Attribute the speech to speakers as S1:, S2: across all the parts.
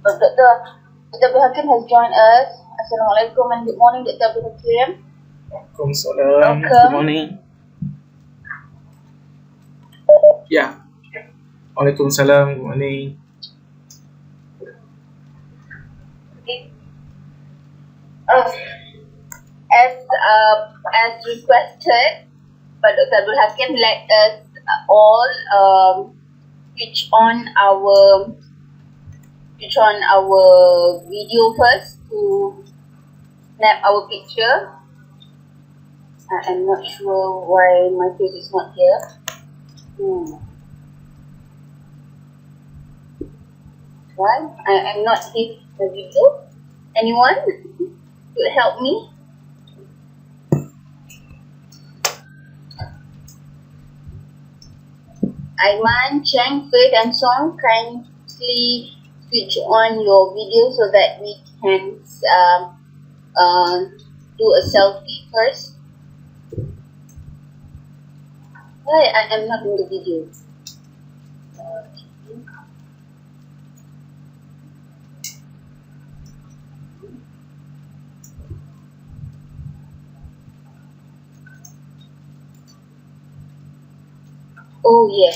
S1: Dr. Abdul Hakim has joined us. Assalamualaikum and good morning, Dr. Abdul Hakim.
S2: Waalaikumsalam. Good morning. Yeah. Waalaikumsalam. Good morning.
S1: As requested by Dr. Abdul Hakim, let us all switch on our video first to snap our picture. I'm not sure why my face is not here. Why? I'm not seeing the video. Anyone could help me? Aiman, Cheng, Faith and Song, kindly switch on your video so that we can do a selfie first. Why I am not in the video? Oh yeah.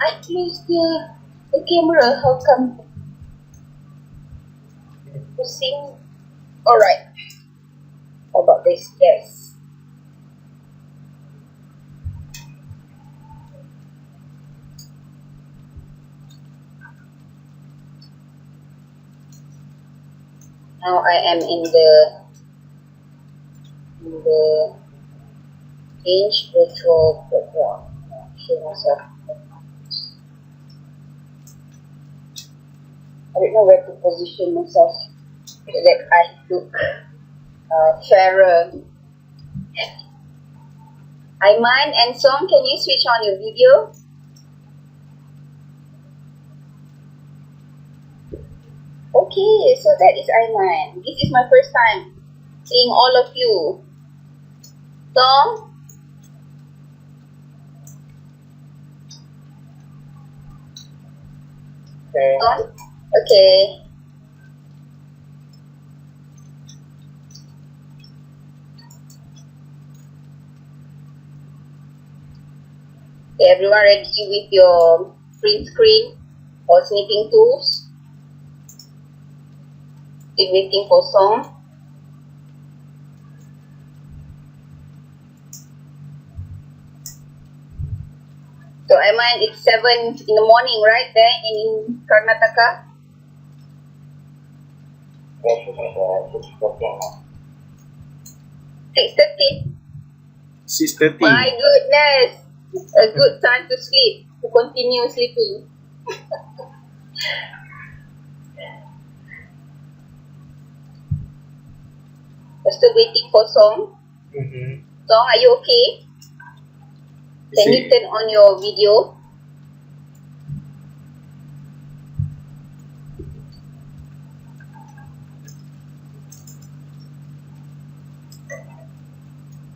S1: I closed the camera. How come? Pushing. Alright. How about this? Yes. Now I am in the change virtual background. Show myself. I don't know where to position myself so that I look fairer. Aiman and Song, can you switch on your video? Okay, so that is Aiman. This is my first time seeing all of you. Song? Okay. Okay, everyone ready with your print screen or snipping tools? Still waiting for Song. So Aiman, it's 7 in the morning, right? There in Karnataka? 6:30.
S2: 6:30.
S1: My goodness! A good time to sleep, to continue sleeping. We're still waiting for Song. Song, are you okay? Can you turn on your video?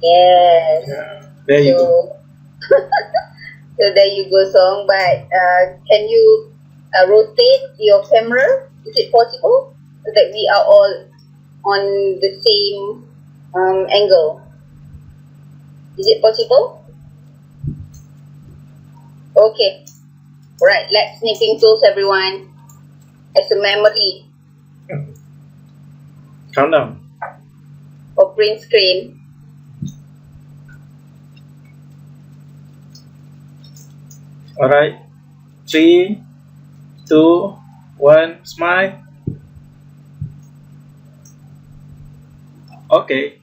S1: Yes.
S2: Yeah. There you go.
S1: So there you go, Song. But can you rotate your camera? Is it possible so that we are all on the same angle? Is it possible? Okay. Right, let's snipping tools, everyone. As a memory.
S2: Countdown.
S1: For print screen.
S2: Alright. 3, 2, 1, smile. Okay.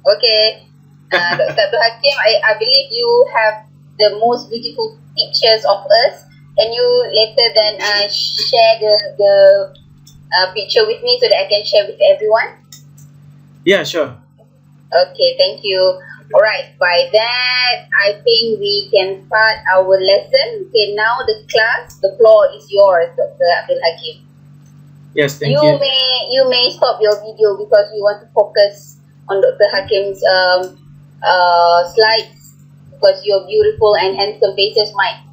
S1: Okay. Dr. Abdul Hakim, I believe you have the most beautiful pictures of us. Can you later then share the picture with me so that I can share with everyone?
S2: Yeah, sure.
S1: Okay, thank you. Alright, by that, I think we can start our lesson. Okay, now the class, the floor is yours, Dr. Abdul Hakim.
S2: Yes, thank you.
S1: You may stop your video because we want to focus on Dr. Hakim's slides, because your beautiful and handsome faces might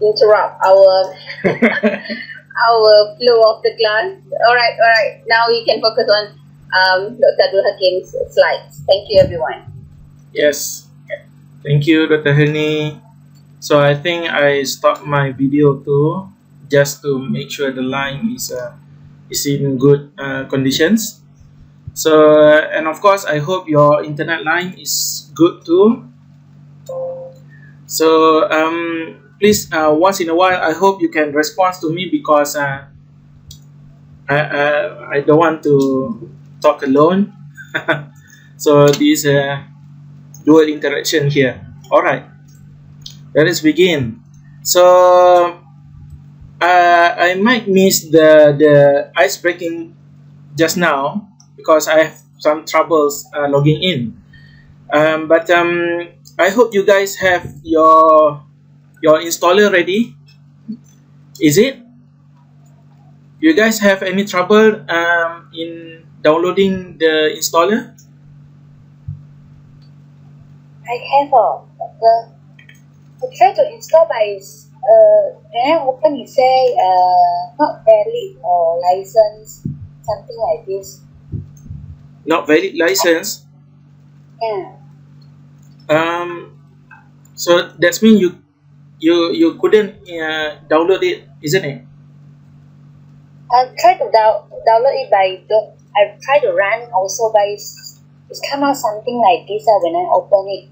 S1: interrupt our our flow of the class. All right. Now we can focus on Dr. Abdul Hakim's slides. Thank you, everyone.
S2: Yes. Thank you, Dr. Herni. So I think I stopped my video too, just to make sure the line is in good conditions. So and of course, I hope your internet line is good too. So please, once in a while, I hope you can respond to me, because I don't want to talk alone. So this dual interaction here. All right, let us begin. So I might miss the ice breaking just now, because I have some troubles logging in. But I hope you guys have your installer ready. Is it? You guys have any trouble in downloading the installer?
S3: I have I try to install by when I open it say not valid or license, something like this.
S2: Not valid license.
S3: Yeah.
S2: So that means you couldn't download it, isn't it?
S3: I try to download it I try to run also, but it's come out something like this when I open it.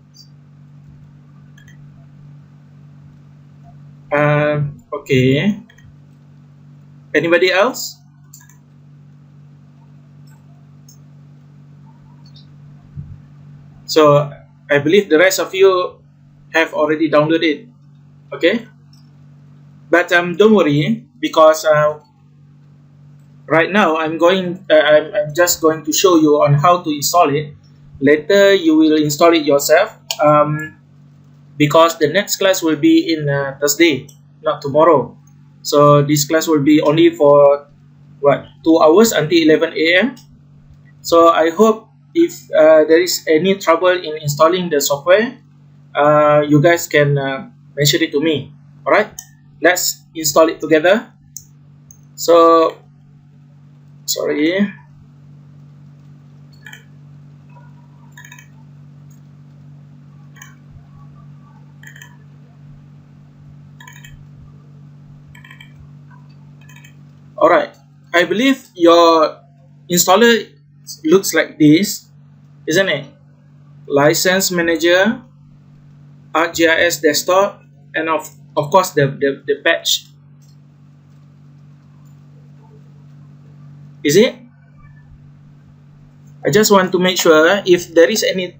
S2: Okay. Anybody else? So I believe the rest of you have already downloaded. Okay. But don't worry, because right now I'm just going to show you on how to install it. Later you will install it yourself. Because the next class will be in Thursday, not tomorrow. So this class will be only for 2 hours until 11 a.m. So I hope if there is any trouble in installing the software, you guys can mention it to me. Alright, let's install it together. So sorry. Alright, I believe your installer looks like this, isn't it? License Manager, ArcGIS Desktop, and of course the patch. Is it? I just want to make sure if there is any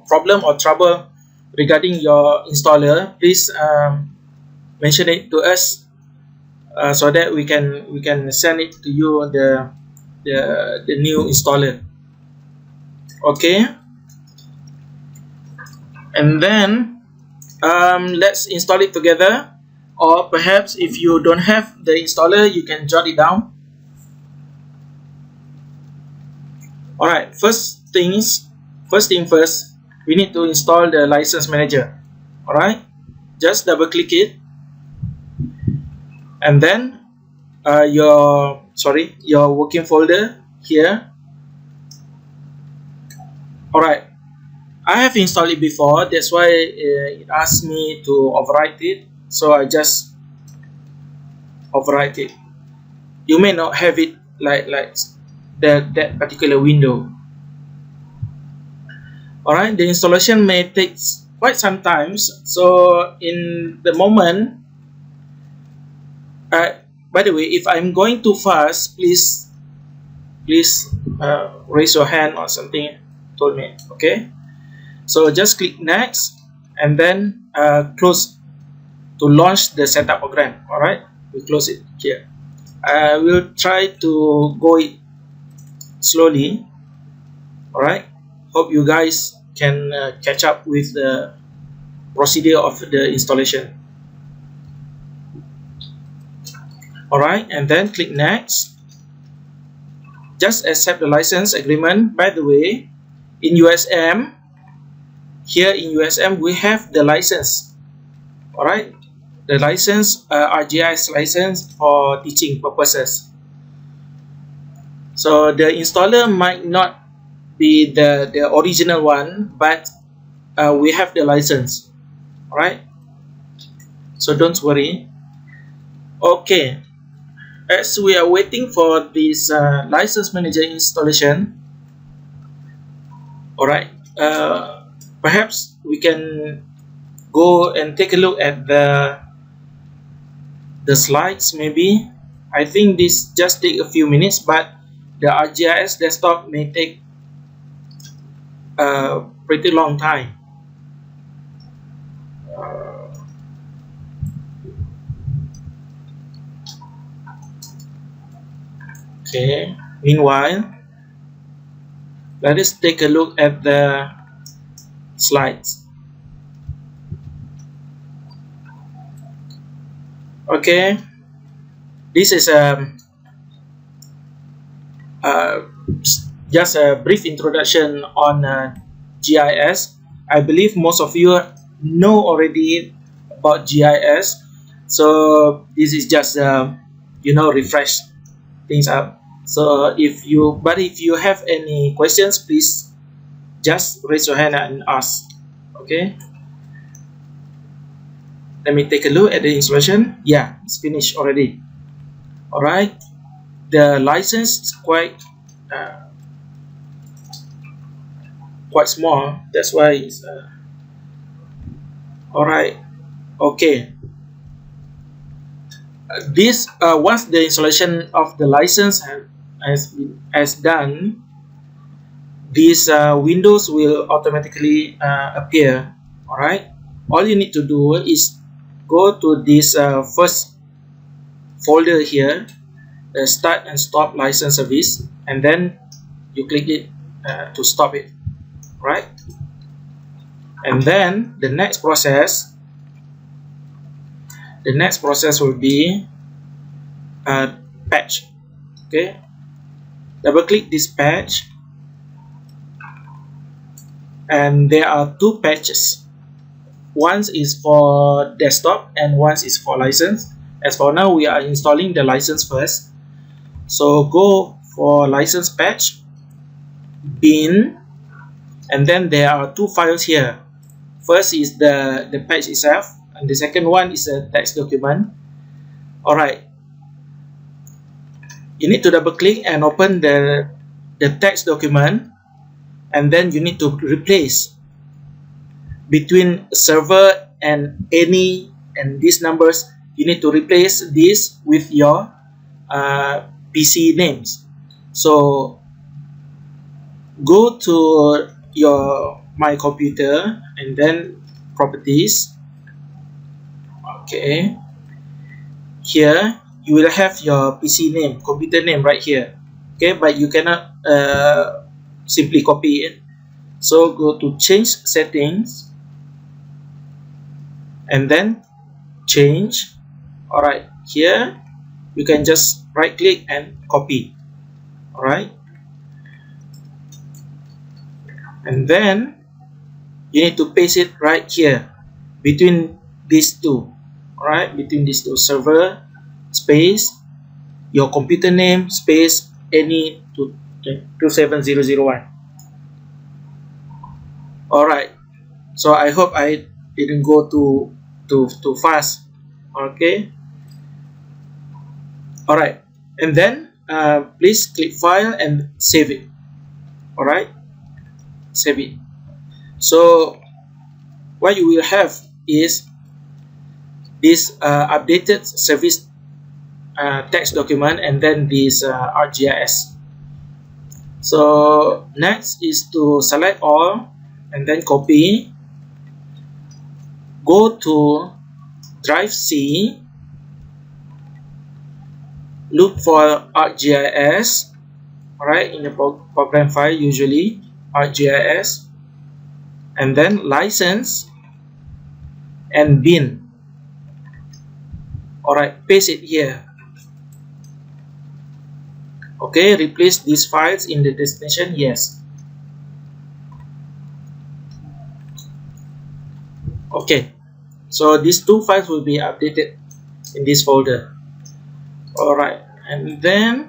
S2: problem or trouble regarding your installer, please mention it to us. So that we can send it to you the new installer. Okay, and then let's install it together, or perhaps if you don't have the installer, you can jot it down. Alright, first thing first, we need to install the license manager. Alright, just double click it, and then your working folder here. Alright, I have installed it before, that's why it asked me to overwrite it, so I just overwrite it. You may not have it like that particular window. Alright, the installation may take quite some time, so in the moment, by the way, if I'm going too fast, please raise your hand or something, told me. Okay, so just click next, and then close to launch the setup program. Alright, we close it here. I will try to go it slowly. Alright, hope you guys can catch up with the procedure of the installation. Alright, and then click next. Just accept the license agreement. By the way, in USM, here in USM we have the license. Alright, the license, ArcGIS license for teaching purposes. So the installer might not be the original one, but we have the license, right? So don't worry. Okay, as we are waiting for this license manager installation, all right, perhaps we can go and take a look at the slides. Maybe I think this just take a few minutes, but the ArcGIS desktop may take a pretty long time. Okay, meanwhile, let us take a look at the slides. Okay, this is just a brief introduction on GIS. I believe most of you know already about GIS, so this is just refresh things up. So if you have any questions, please just raise your hand and ask. Okay, let me take a look at the installation. Yeah, it's finished already. All right, the license is quite small, that's why it's all right. Okay, this once the installation of the license has done, these windows will automatically appear. All right, all you need to do is go to this first folder here, the start and stop license service, and then you click it to stop it, right? And then the next process will be patch. Okay, double click this patch, and there are two patches. One is for desktop and one is for license. As for now, we are installing the license first, so go for license patch, bin, and then there are two files here. First is the patch itself, and the second one is a text document. All right, you need to double click and open the text document, and then you need to replace between server and any and these numbers. You need to replace this with your PC names. So go to your my computer and then properties. Okay, here you will have your PC name, computer name right here. Okay, but you cannot simply copy it. So go to change settings and then change. All right, here you can just right click and copy. All right, and then you need to paste it right here between these two. All right, between these two, server space your computer name space any 27001. All right, so I hope I didn't go too fast. Okay, all right, and then please click file and save it. All right, save it. So what you will have is this updated service text document, and then this ArcGIS. So next is to select all and then copy. Go to drive C, look for ArcGIS. All right, in the program file, usually ArcGIS, and then license and bin. All right, paste it here. Okay, replace these files in the destination. Yes. Okay, So these two files will be updated in this folder. Alright, and then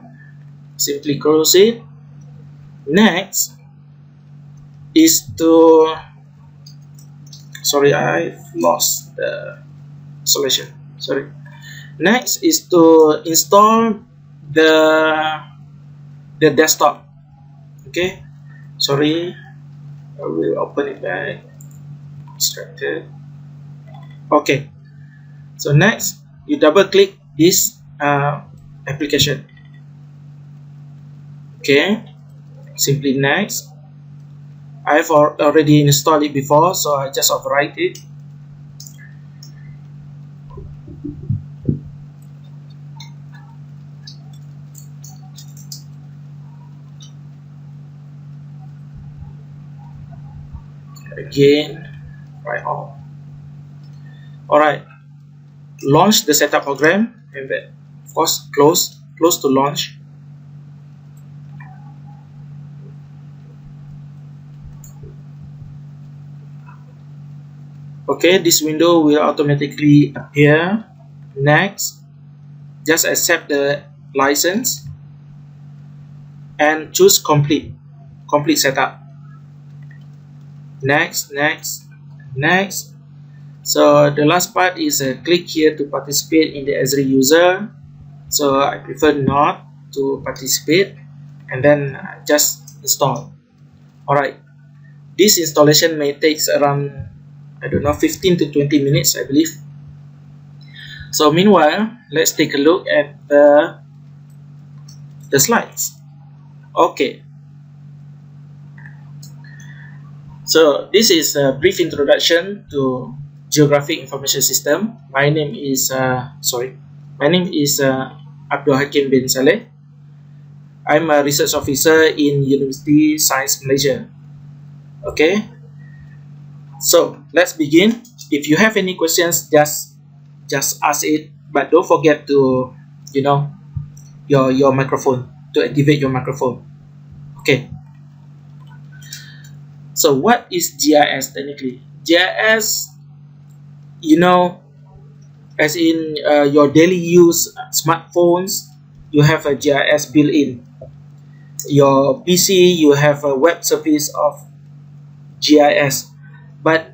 S2: simply close it. Next is to, sorry, I've lost the selection. Sorry. Next is to install the desktop. Okay, sorry, I will open it back. Distracted. Okay, so next you double click this application. Okay, simply next. I've already installed it before, so I just overwrite it. Again, right on. Alright, launch the setup program, and then of course close to launch. Okay, this window will automatically appear. Next, just accept the license and choose complete setup. Next. So the last part is click here to participate in the Esri user. So I prefer not to participate, and then just install. Alright, this installation may take around, I don't know, 15 to 20 minutes, I believe. So meanwhile, let's take a look at the slides. Okay, so this is a brief introduction to Geographic Information System. My name is Abdul Hakim bin Saleh. I'm a research officer in University Science Malaysia. Okay, so let's begin. If you have any questions, just ask it, but don't forget to, you know, your microphone, to activate your microphone. Okay, so what is GIS technically? GIS, you know, as in your daily use smartphones, you have a GIS built-in. Your PC, you have a web service of GIS, but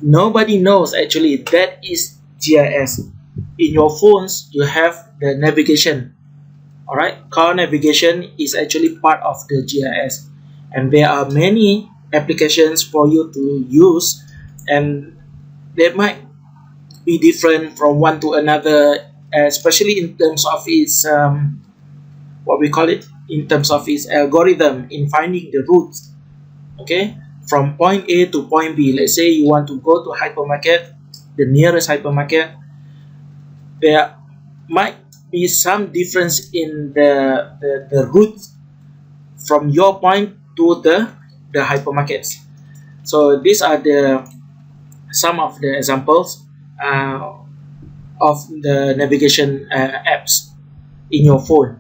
S2: nobody knows actually that is GIS. In your phones, you have the navigation. Alright, car navigation is actually part of the GIS, and there are many applications for you to use, and they might be different from one to another, especially in terms of its in terms of its algorithm in finding the routes. Okay, from point A to point B. Let's say you want to go to hypermarket, the nearest hypermarket. There might be some difference in the route from your point to the hypermarkets. So these are some of the examples of the navigation apps in your phone.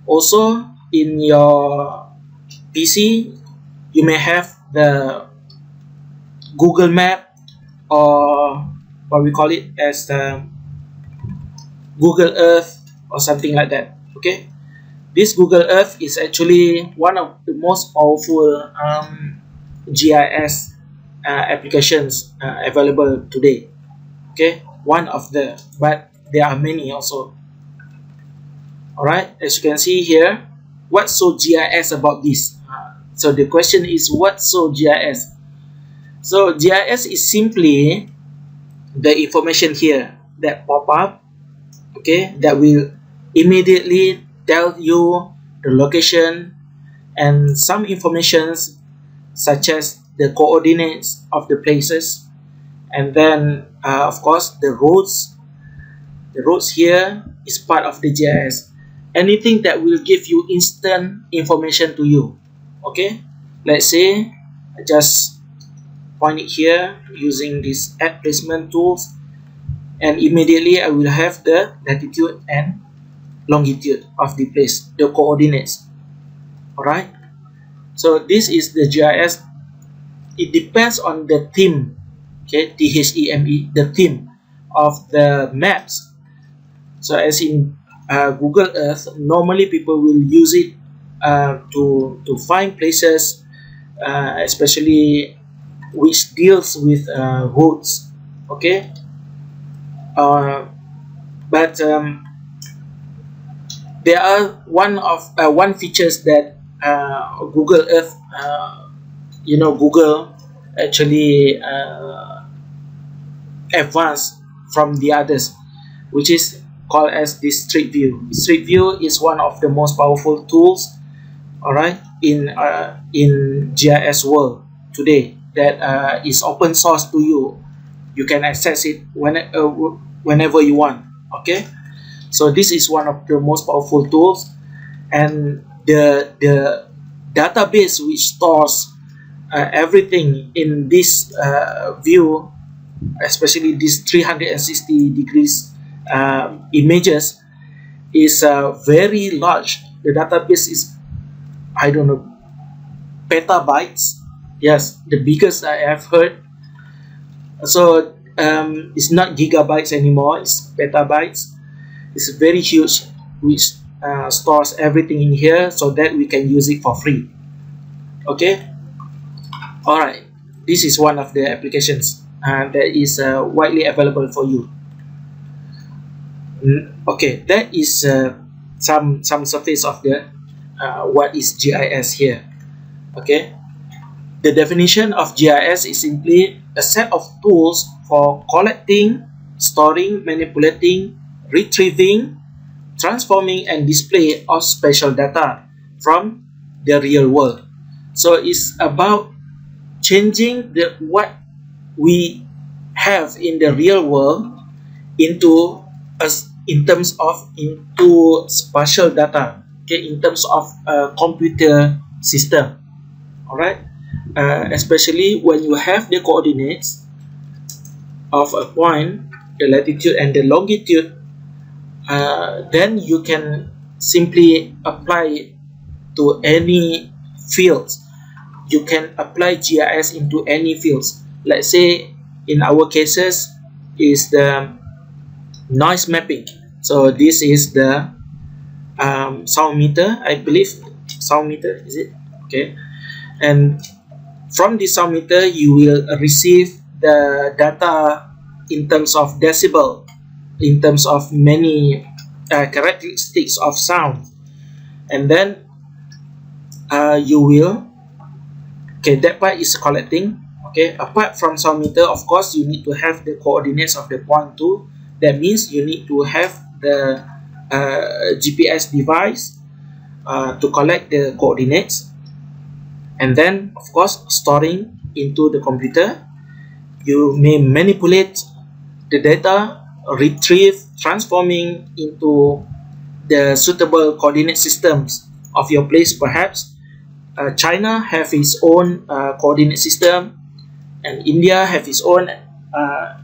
S2: Also, in your PC, you may have the Google Map, or what we call it as Google Earth or something like that. Okay, this Google Earth is actually one of the most powerful GIS applications available today. Okay, one of the, but there are many also. Alright, as you can see here, what's so GIS about this? So the question is, what's so GIS? So GIS is simply the information here that pop up, okay, that will immediately tell you the location and some informations such as the coordinates of the places, and then of course the roads here is part of the GIS. Anything that will give you instant information to you. Okay, let's say I just point it here using this add placement tools, and immediately I will have the latitude and longitude of the place, the coordinates. Alright, so this is the GIS. It depends on the theme Okay, THEME, the theme of the maps. So as in Google Earth, normally people will use it to find places, especially which deals with roads. Okay, but there are one features that Google Earth, Google actually advanced from the others, which is called as the Street View. Street View is one of the most powerful tools, all right, in GIS world today, that is open source to you. You can access it whenever you want. Okay, so this is one of the most powerful tools, and the database which stores everything in this view, especially these 360 degrees images, is very large. The database is, I don't know, petabytes. Yes, the biggest I have heard. So it's not gigabytes anymore, it's petabytes. It's very huge, which stores everything in here so that we can use it for free. Okay, all right, this is one of the applications that is widely available for you. Okay, that is some surface of the what is GIS here. Okay, the definition of GIS is simply a set of tools for collecting, storing, manipulating, retrieving, transforming, and display of spatial data from the real world. So it's about changing what we have in the real world into spatial data. Okay, in terms of computer system. All right, especially when you have the coordinates of a point, the latitude and the longitude, then you can simply apply it to any fields. You can apply GIS into any fields. Let's say in our cases is the noise mapping. So this is the sound meter, I believe. Sound meter, is it? Okay. And from the sound meter, you will receive the data in terms of decibel, in terms of many characteristics of sound. And then you will, okay, that part is collecting. Okay, apart from sound meter, of course, you need to have the coordinates of the point too. That means you need to have the GPS device to collect the coordinates, and then of course storing into the computer. You may manipulate the data, retrieve, transforming into the suitable coordinate systems of your place. Perhaps China have its own coordinate system, and India have its own,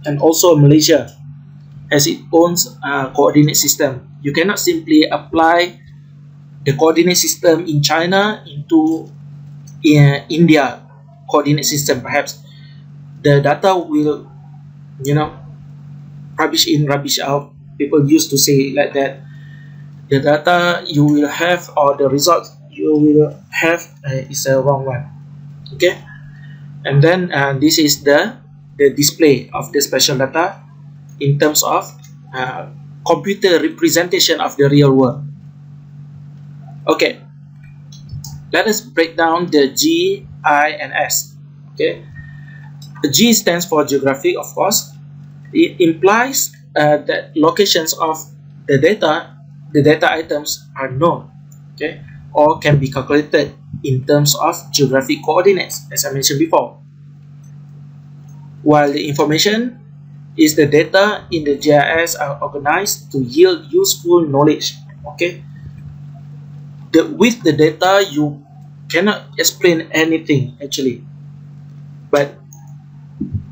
S2: and also Malaysia has its own coordinate system. You cannot simply apply the coordinate system in China into India coordinate system. Perhaps the data will, rubbish in, rubbish out. People used to say like that. The data you will have, or the result you will have, is a wrong one. Okay, and then this is the display of the spatial data in terms of computer representation of the real world. Okay, let us break down the G, I, and S. Okay, the G stands for geographic, of course. It implies that locations of the data items are known, okay, or can be calculated in terms of geographic coordinates, as I mentioned before. While the information is the data in the GIS are organized to yield useful knowledge. Okay, with the data you cannot explain anything actually, but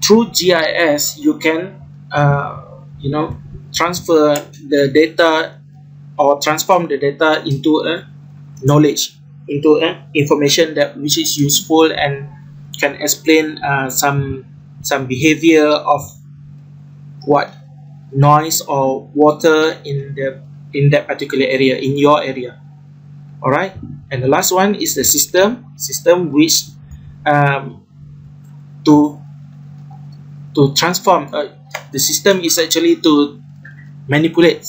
S2: through GIS you can transfer the data or transform the data into a knowledge, into information that which is useful and can explain some some behavior of what noise or water in that particular area, in your area. All right, and the last one is the system which to transform. The system is actually to manipulate,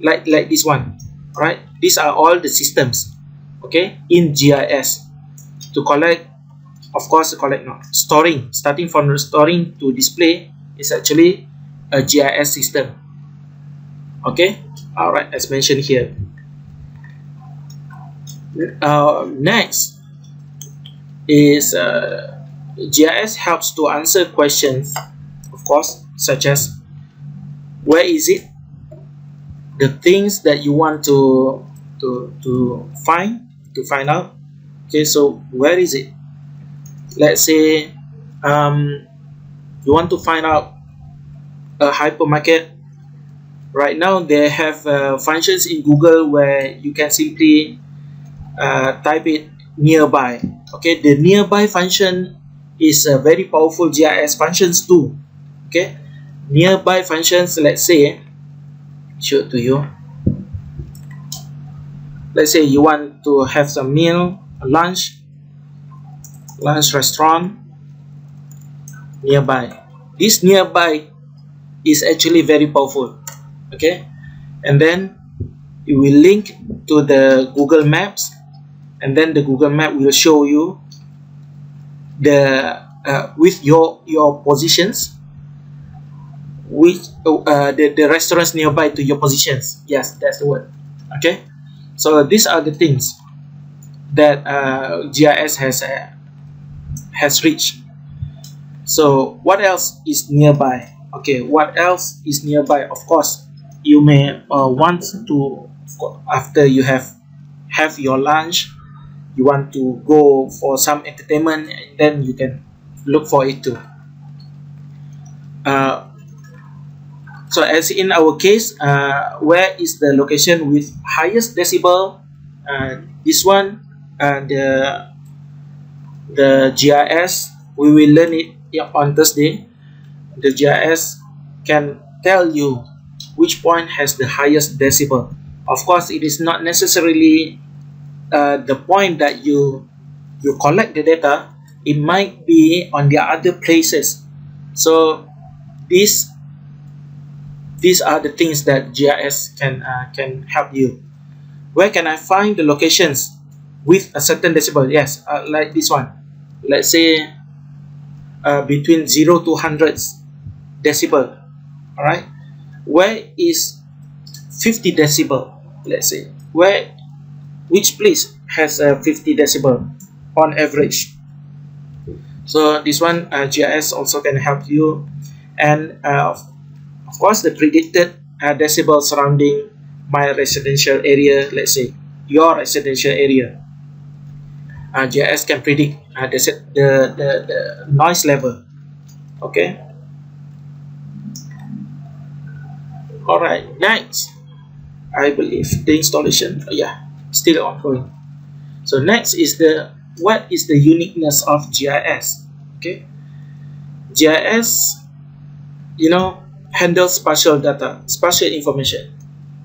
S2: like this one. All right, these are all the systems, okay, in GIS to collect. Of course, storing, starting from the storing to display is actually a GIS system. Okay, all right, as mentioned here. Next is GIS helps to answer questions, of course, such as where is it, the things that you want to find out. Okay, so where is it? Let's say you want to find out a hypermarket. Right now they have functions in Google where you can simply type it nearby. Okay, the nearby function is a very powerful GIS functions too. Okay, nearby functions, let's say, show it to you. Let's say you want to have some meal, a lunch restaurant nearby. This nearby is actually very powerful. Okay, and then it will link to the Google Maps, and then the Google Map will show you the with your positions, which the restaurants nearby to your positions. Yes, that's the word. Okay, so these are the things that GIS has reached. So what else is nearby? Okay, what else is nearby? Of course, you may want to, after you have your lunch, you want to go for some entertainment, and then you can look for it too. So as in our case, where is the location with highest decibel? This one, the GIS, we will learn it on Thursday. The GIS can tell you which point has the highest decibel. Of course, it is not necessarily the point that you collect the data. It might be on the other places. So these are the things that GIS can help you. Where can I find the locations with a certain decibel? Yes, like this one. Let's say between 0 to 100 decibel. All right. Where is 50 decibel? Let's say which place has a 50 decibel on average? So this one, GIS also can help you, and of course the predicted decibel surrounding my residential area. Let's say your residential area. GIS can predict the noise level. Okay. All right. Next, I believe the installation. Still ongoing. So next is what is the uniqueness of GIS? Okay. GIS, handles spatial data, spatial information.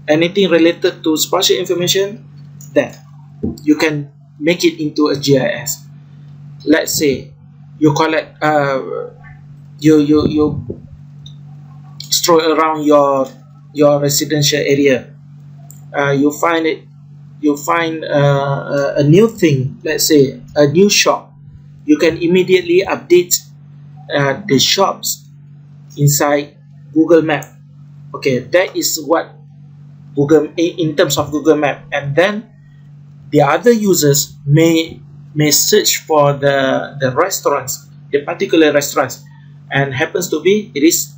S2: Anything related to spatial information, then you can make it into a GIS. Let's say you collect you stroll around your residential area. You find a new thing. Let's say a new shop. You can immediately update the shops inside Google Map. Okay, that is what Google, in terms of Google Map. And then the other users may search for the restaurants, the particular restaurants, and happens to be it is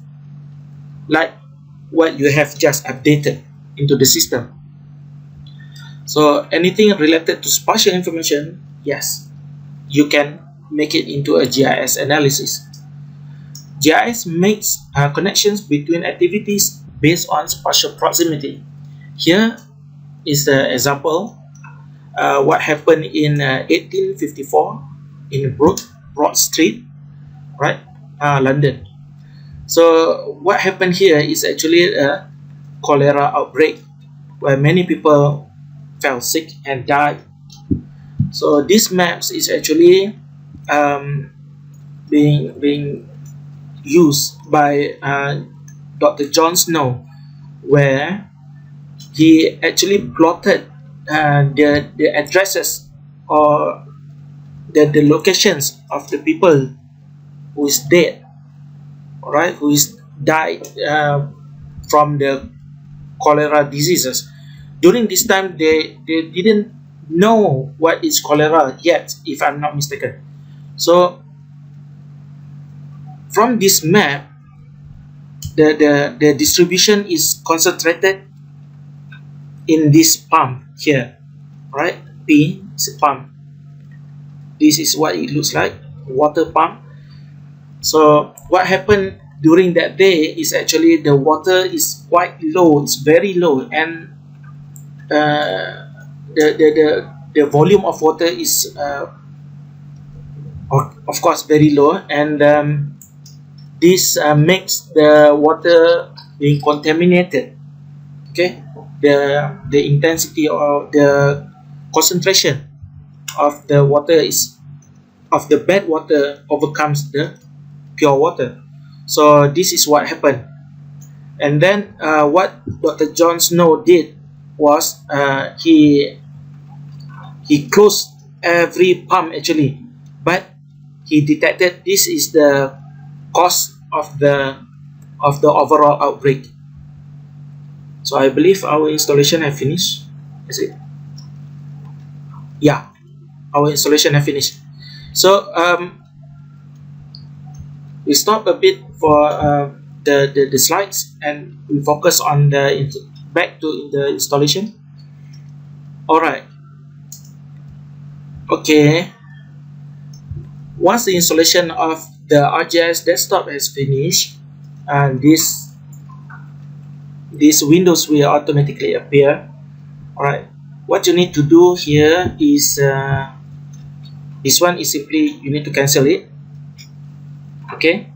S2: like what you have just updated into the system. So anything related to spatial information, yes, you can make it into a GIS analysis. GIS makes connections between activities based on spatial proximity. Here is the example. What happened in 1854 in Broad Street, right? London. So what happened here is actually a cholera outbreak where many people fell sick and died. So these maps is actually being used by Dr. John Snow, where he actually plotted the addresses or the locations of the people who is dead, alright, who is died from the cholera diseases. During this time, they didn't know what is cholera yet, if I'm not mistaken. So from this map, the distribution is concentrated in this pump here, right? P is a pump. This is what it looks like, water pump. So what happened during that day is actually the water is quite low. It's very low, and the volume of water is of course very low, and this makes the water being contaminated. Okay, the intensity or the concentration of the water is of the bad water overcomes the pure water. So this is what happened. And then what Dr. John Snow did was he closed every pump actually, but he detected this is the cause of the overall outbreak. So I believe our installation have finished. Is it? Yeah, our installation have finished. So we stop a bit for the slides, and we focus on back to the installation. All right. Okay. Once the installation of the ArcGIS desktop has finished, and these windows will automatically appear. All right. What you need to do here is this one is simply you need to cancel it. Okay,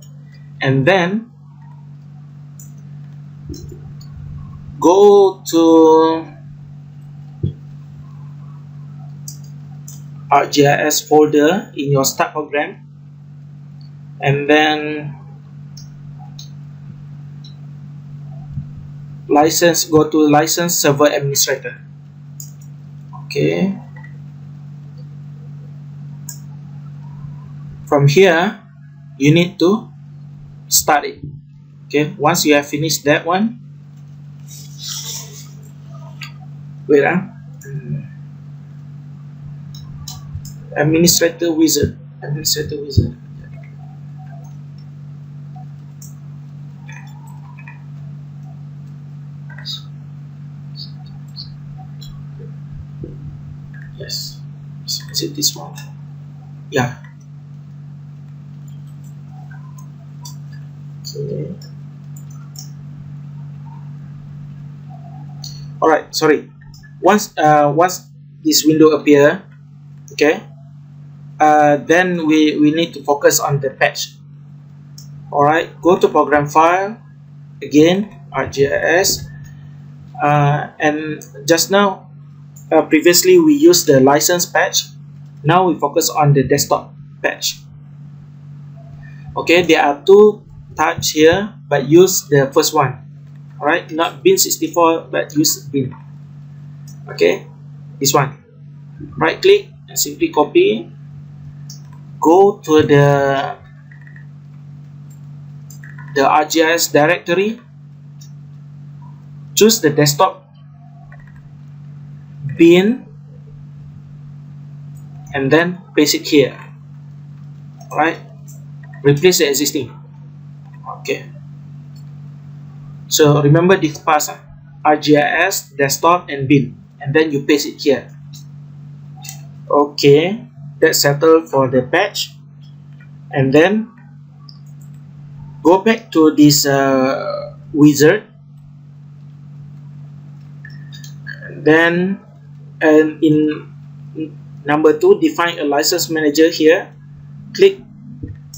S2: and then go to ArcGIS folder in your start program, and then go to license server administrator. Okay, from here you need to start it. Okay, once you have finished that one, wait, administrator wizard. Yes, is it this one? Yeah. Okay. All right. Sorry. Once this window appear, okay, then we need to focus on the patch. All right. Go to program file again, ArcGIS, and just now, previously we used the license patch. Now we focus on the desktop patch. Okay, there are two types here, but use the first one. Alright, not bin64, but use bin. Okay, this one. Right click and simply copy. Go to the ArcGIS directory. Choose the desktop bin, and then paste it here. Alright, replace the existing. Okay, so remember this path, ArcGIS, desktop, and bin, and then you paste it here. Okay, that's settled for the patch. And then go back to this wizard, then in number 2, define a license manager here. Click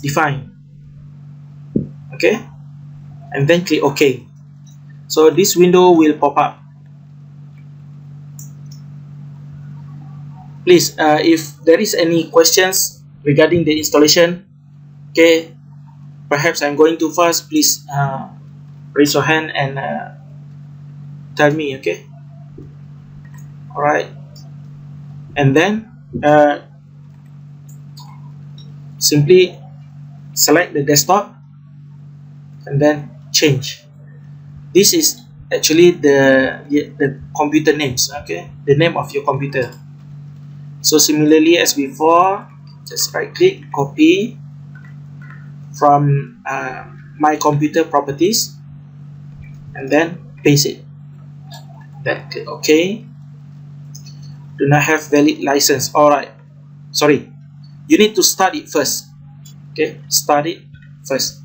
S2: define. okay, and then click OK. So this window will pop up. Please, if there is any questions regarding the installation, okay, perhaps I'm going too fast, please raise your hand and tell me, okay. Alright, and then simply select the desktop and then change. This is actually the computer names, okay, the name of your computer. So similarly as before, just right click, copy from my computer properties, and then paste it. Then click OK. Do not have valid license. Alright, sorry, you need to start it first. Okay, start it first.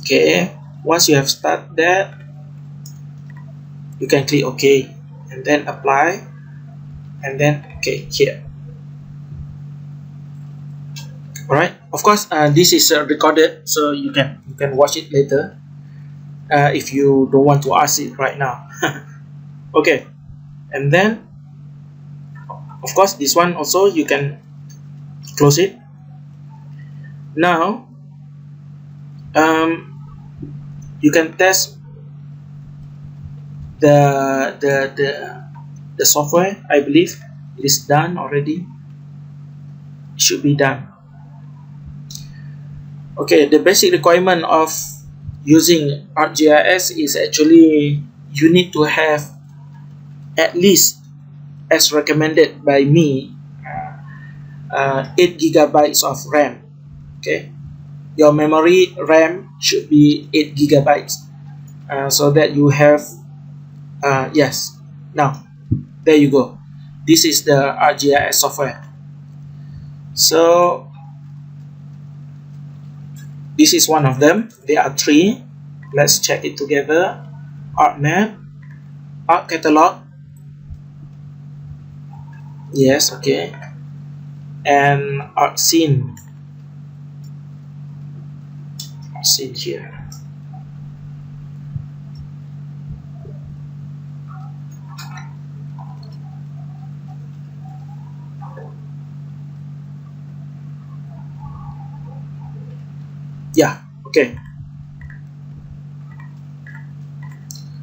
S2: Okay, once you have started that, you can click OK and then apply, and then OK here. Alright, of course this is recorded, so you can watch it later if you don't want to ask it right now. Okay, and then of course this one also you can close it. Now you can test the software. I believe it is done already. It should be done. Okay, the basic requirement of using ArcGIS is actually you need to have at least, as recommended by me, 8 gigabytes of RAM. Okay, your memory RAM should be 8 gigabytes, so that you have yes, now there you go. This is the ArcGIS software. So this is one of them. There are 3. Let's check it together. ArcMap, ArcCatalog, yes, okay, and ArcScene. ArcScene here. Yeah, okay.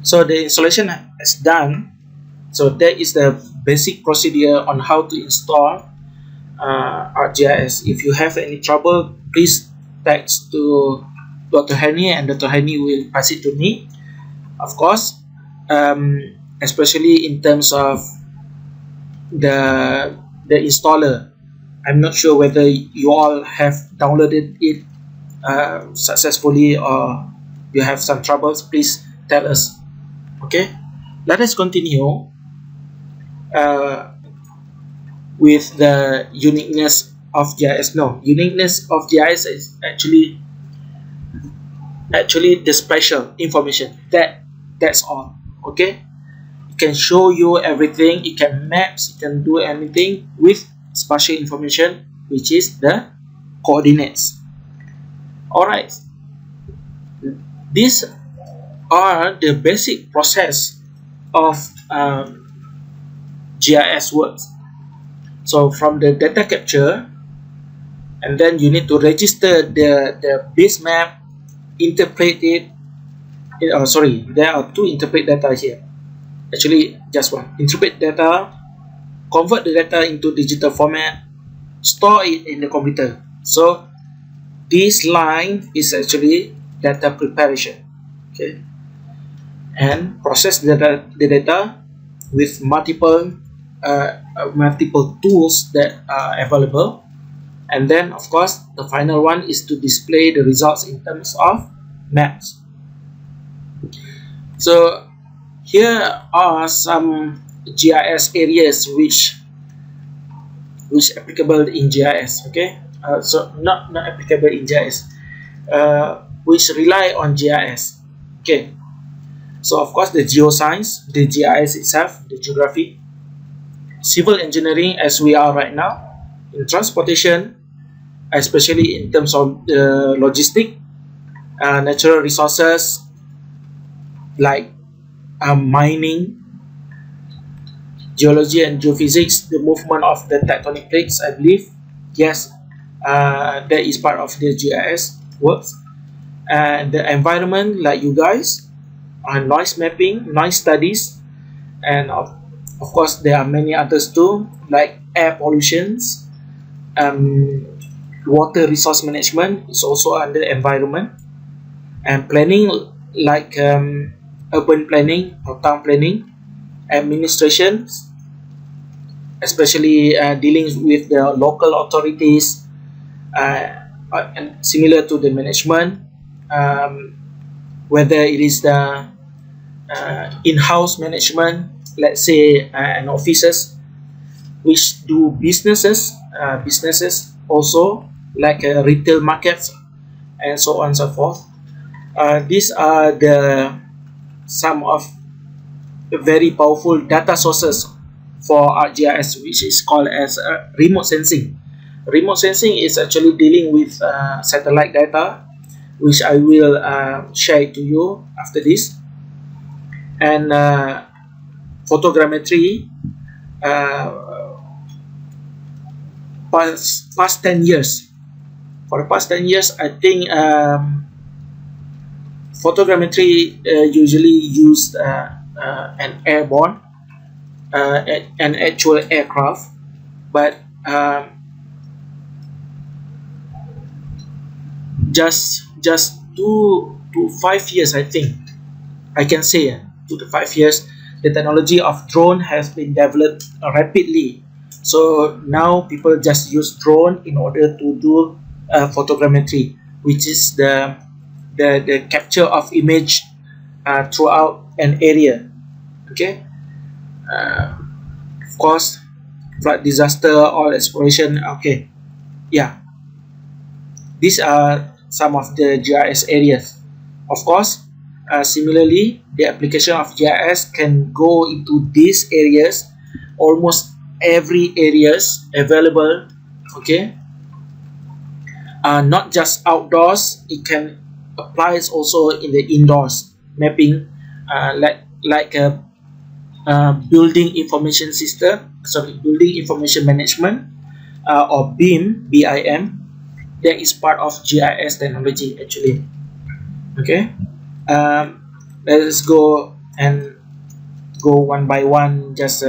S2: So the installation is done. So that is the basic procedure on how to install ArcGIS. If you have any trouble, please text to DrHerni, and DrHerni will pass it to me. Of course, especially in terms of the installer, I'm not sure whether you all have downloaded it successfully or you have some troubles. Please tell us. Okay, let us continue with the uniqueness of GIS. No, uniqueness of GIS is actually the special information. That's all. Okay, it can show you everything. It can maps. It can do anything with spatial information, which is the coordinates. Alright, these are the basic process of GIS works. So from the data capture, and then you need to register the base map, interpret it. Sorry, there are 2 interpret data here. Actually, just one. Interpret data, convert the data into digital format, store it in the computer. So this line is actually data preparation. Okay, and process the data with multiple tools that are available, and then of course the final one is to display the results in terms of maps. So here are some GIS areas which applicable in GIS. Okay, so not applicable in GIS, which rely on GIS. Okay, so of course the geoscience, the GIS itself, the geography, civil engineering as we are right now, in transportation, especially in terms of the logistic, natural resources like mining, geology and geophysics, the movement of the tectonic plates, I believe. Yes, that is part of the GIS works. And the environment, like you guys, noise mapping, noise studies, and of course there are many others too, like air pollutions, water resource management is also under environment, and planning like urban planning or town planning, administration, especially dealing with the local authorities, and similar to the management, whether it is the in-house management, let's say, and offices which do businesses also, like retail markets and so on and so forth. These are the some of very powerful data sources for ArcGIS, which is called as remote sensing. Remote sensing is actually dealing with satellite data, which I will share it to you after this. And photogrammetry, past 10 years. For the past 10 years, I think photogrammetry usually used an airborne, an actual aircraft, but just 2 to 5 years, I think I can say 2 to 5 years, the technology of drone has been developed rapidly. So now people just use drone in order to do photogrammetry, which is the capture of image throughout an area. Okay, of course, flood disaster, oil exploration. Okay, yeah, these are some of the GIS areas. Of course, similarly, the application of GIS can go into these areas, almost every areas available. Okay, not just outdoors, it can applies also in the indoors mapping, like a building information building information management, or BIM. That is part of GIS technology actually. Okay, let us go one by one, just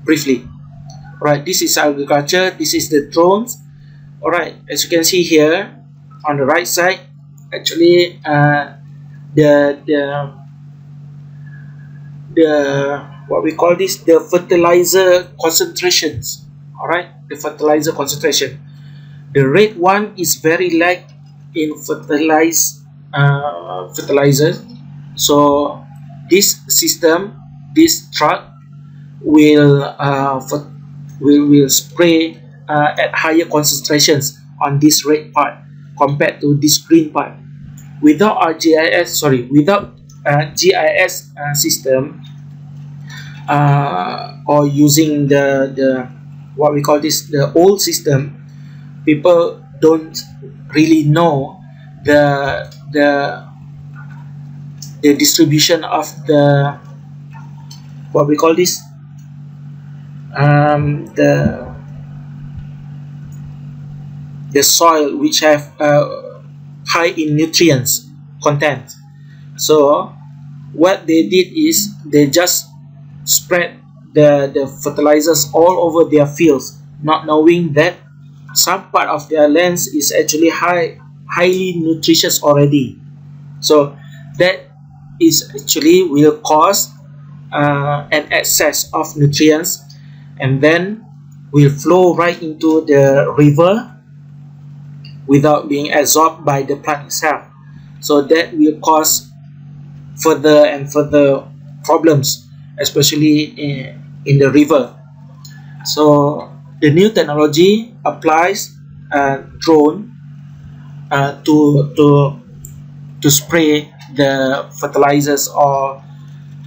S2: briefly. Alright, this is agriculture, this is the drones. Alright, as you can see here on the right side, actually the what we call this, the fertilizer concentrations. Alright, the fertilizer concentration. The red one is very light in fertilizer. So this system, this truck will spray at higher concentrations on this red part compared to this green part. Without GIS system, or using the what we call this, the old system, people don't really know the distribution of the what we call this, the soil, which have high in nutrients content. So what they did is they just spread the fertilizers all over their fields, not knowing that some part of their lands is actually highly nutritious already. So that is actually will cause an excess of nutrients, and then will flow right into the river without being absorbed by the plant itself. So that will cause further and further problems, especially in the river. So the new technology applies drone to spray the fertilizers or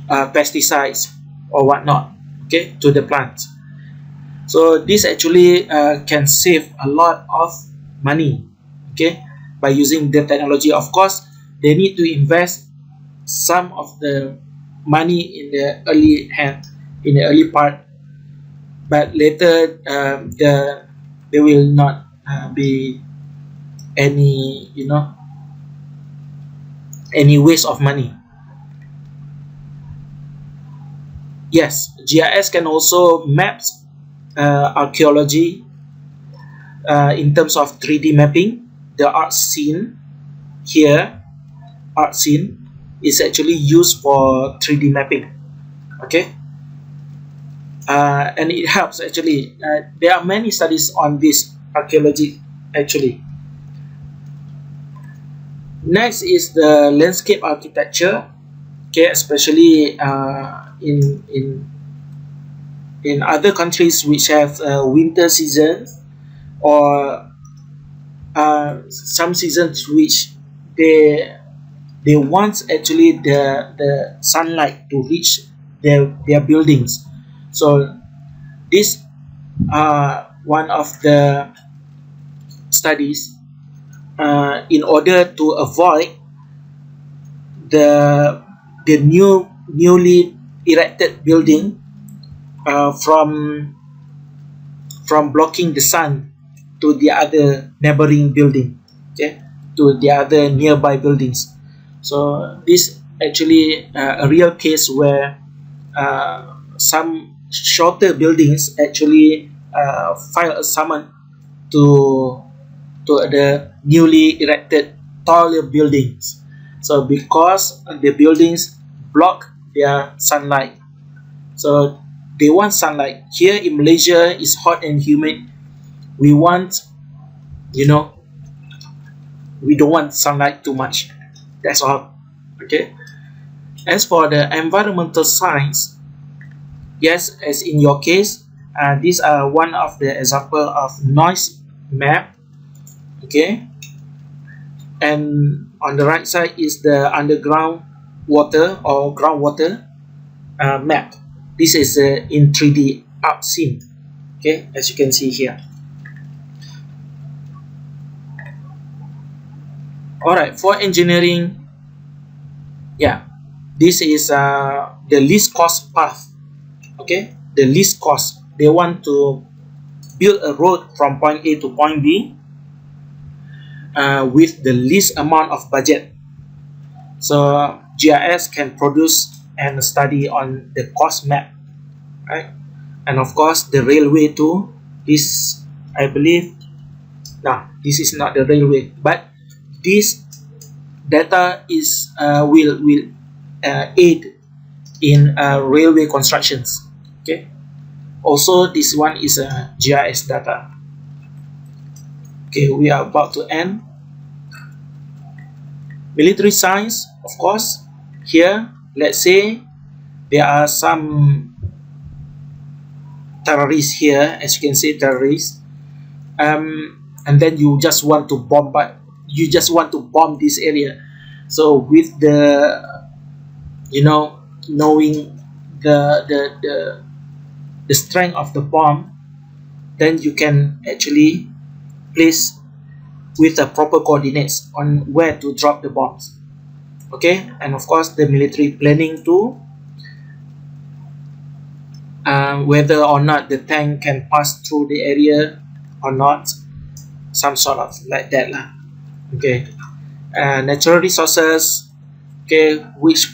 S2: pesticides or whatnot, okay, to the plants. So this actually can save a lot of money, okay, by using the technology. Of course, they need to invest some of the money in the early part, but later there will not be any any waste of money. Yes, GIS can also map archaeology in terms of 3D mapping. The art scene here, art scene is actually used for 3D mapping. Okay, and it helps actually. There are many studies on this archaeology actually. Next is the landscape architecture. Okay, especially in other countries which have winter seasons, or some seasons which they want actually the sunlight to reach their buildings. So this one of the studies, in order to avoid the newly erected building from blocking the sun to the other neighboring building, okay, to the other nearby buildings. So this actually a real case where some shorter buildings actually file a summon to the newly erected taller buildings. So because the buildings block their sunlight, so they want sunlight. Here in Malaysia is hot and humid. We want, we don't want sunlight too much. That's all. Okay. As for the environmental science, yes, as in your case, these are one of the example of noise map. Okay, and on the right side is the underground water or groundwater map. This is in 3D art scene. Okay, as you can see here. Alright, for engineering, yeah, this is the least cost path. Okay, the least cost. They want to build a road from point A to point B with the least amount of budget. So GIS can produce and study on the cost map, right? And of course the railway too. This, I believe, no, this is not the railway, but this data is will aid in railway constructions. Okay. Also, this one is a GIS data. Okay, we are about to end. Military science, of course. Here, let's say there are some terrorists here, as you can see, terrorists. And then you just want to bomb this area. So with the knowing the strength of the bomb, then you can actually place with the proper coordinates on where to drop the bombs. Okay, and of course the military planning too, whether or not the tank can pass through the area or not, some sort of like that lah. Okay, natural resources. Okay, which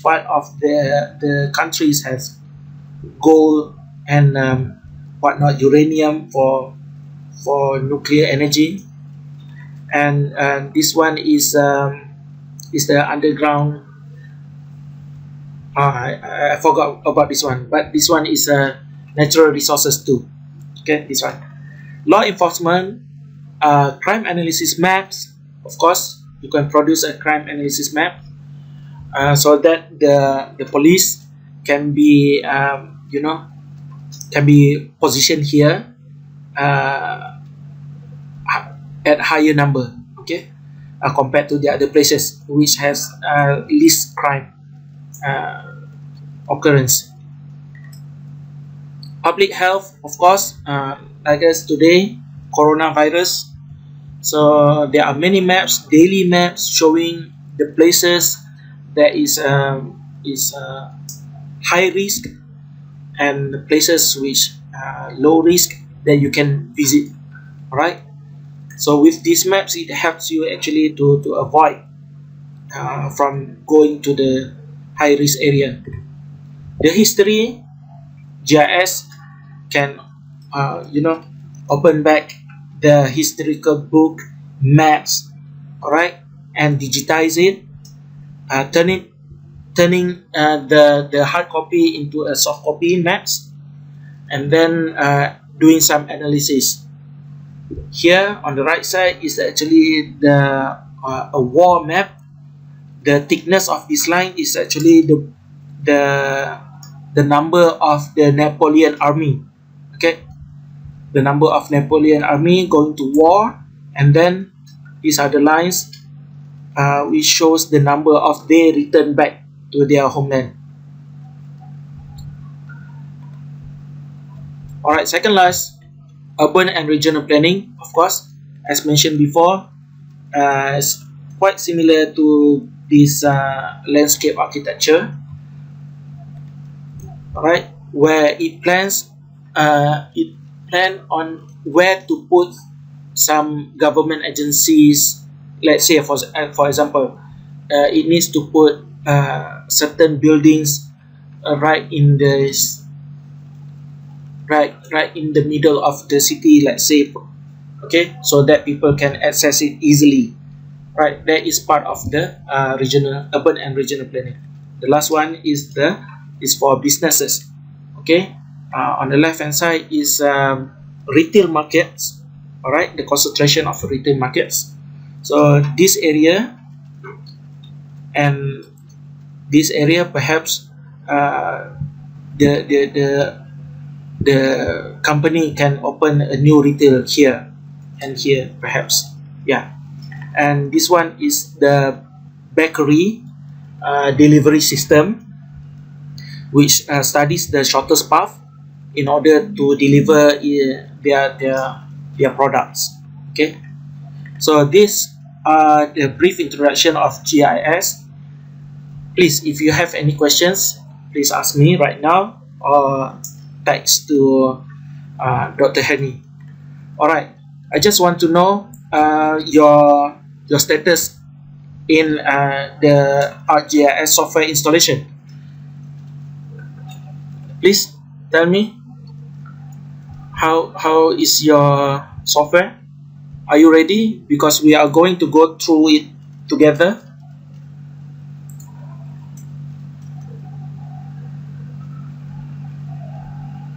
S2: part of the countries has gold and whatnot, uranium for nuclear energy. And this one is the underground. I forgot about this one, but this one is natural resources too. Okay, this one, law enforcement, crime analysis maps. Of course, you can produce a crime analysis map so that the police can be can be positioned here at higher number, okay, compared to the other places which has least crime occurrence. Public health, of course, I guess today, coronavirus. So there are many maps, daily maps showing the places that is high risk and the places which are low risk that you can visit. Alright. So with these maps, it helps you actually to avoid from going to the high risk area. The history GIS can open back the historical book maps, all right, and digitize it, turning the hard copy into a soft copy maps, and then doing some analysis. Here on the right side is actually the a war map. The thickness of this line is actually the the number of the Napoleon army. Okay, the number of Napoleon army going to war, and then these are the lines which shows the number of they return back to their homeland. Alright, second last, urban and regional planning. Of course, as mentioned before, is quite similar to this landscape architecture. Alright, where it plans on where to put some government agencies. Let's say for example, it needs to put certain buildings right in the middle of the city, let's say, okay, so that people can access it easily. Right, that is part of the urban and regional planning. The last one is for businesses. Okay, on the left hand side is retail markets. All right, the concentration of retail markets. So this area and this area, perhaps the company can open a new retail here and here, perhaps. Yeah, and this one is the bakery delivery system, which studies the shortest path in order to deliver their products. Okay, so this the brief introduction of GIS. Please, if you have any questions, please ask me right now or text to Dr. Henny. Alright, I just want to know your status in the ArcGIS software installation. Please tell me how is your software? Are you ready? Because we are going to go through it together.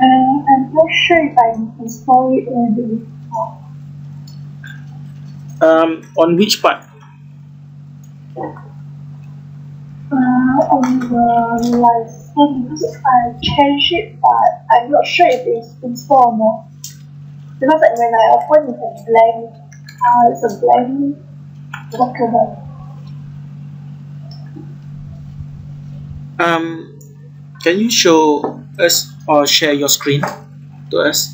S3: I'm not sure if I installed it already.
S2: On which part?
S3: On the license, because I changed it, but I'm not sure if it's installed or not. Because like when I open it's a blank document.
S2: Can you show us or share your screen to us?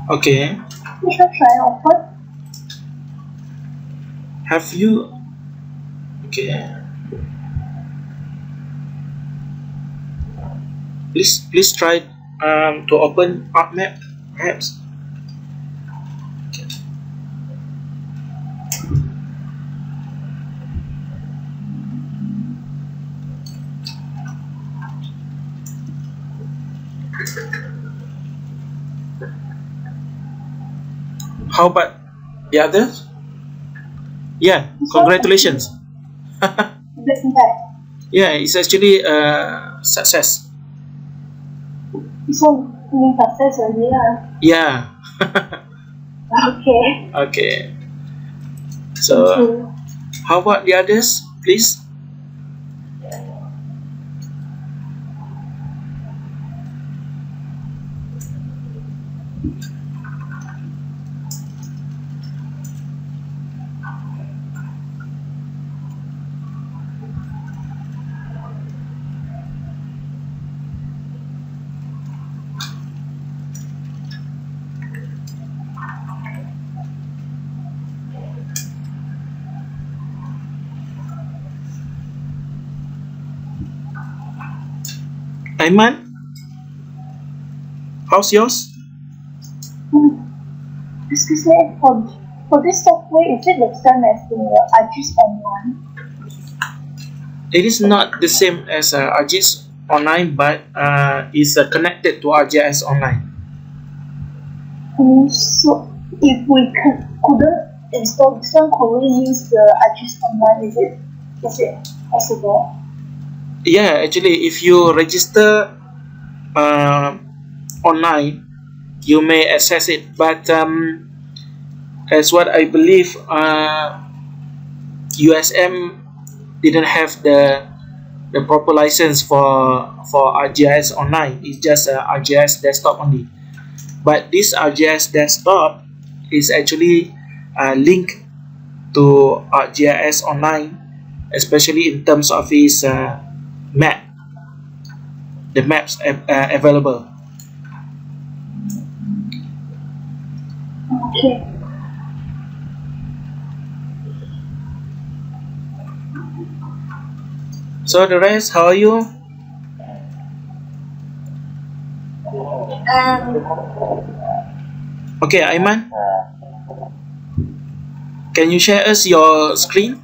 S2: Okay.
S3: You should try open.
S2: Have you? Okay. Please try to open ArcMap, perhaps. Okay. How about the others? Yeah, congratulations. Yeah, it's actually a success.
S3: So, you success already,
S2: Yeah.
S3: Okay.
S2: Okay. So, how about the others, please? Aiman, how's yours?
S3: Excuse me, for this software, is it the same as the ArcGIS Online?
S2: It is not the same as ArcGIS Online, but is connected to ArcGIS Online.
S3: So if we couldn't install this one, could we use the ArcGIS Online? Is it possible?
S2: Yeah, actually, if you register online, you may access it. But as what I believe, USM didn't have the proper license for ArcGIS Online. It's just ArcGIS Desktop only. But this ArcGIS Desktop is actually linked to ArcGIS Online, especially in terms of its map, the maps available.
S3: Okay.
S2: So the rest, how are you? Okay, Aiman, can you share us your screen?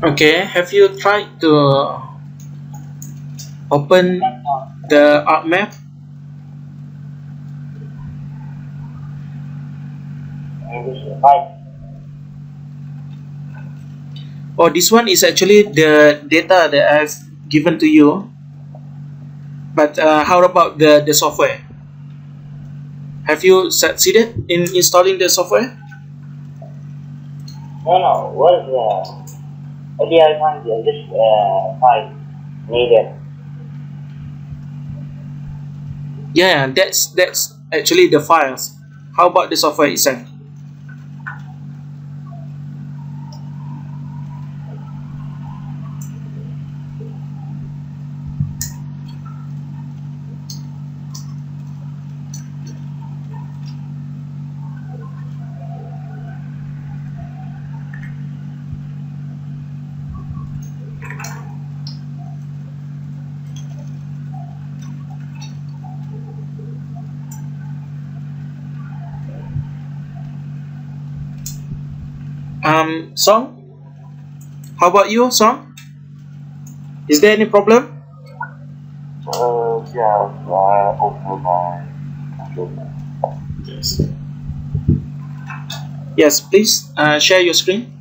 S2: Okay, have you tried to open the ArcMap? Oh, this one is actually the data that I've given to you. But how about the software? Have you succeeded in installing the software?
S4: No. What is ADI find this file needed?
S2: Yeah, that's actually the files. How about the software itself? Song? How about you, Song? Is there any problem?
S4: Yeah, I open my computer.
S2: Yes. Yes, please share your screen.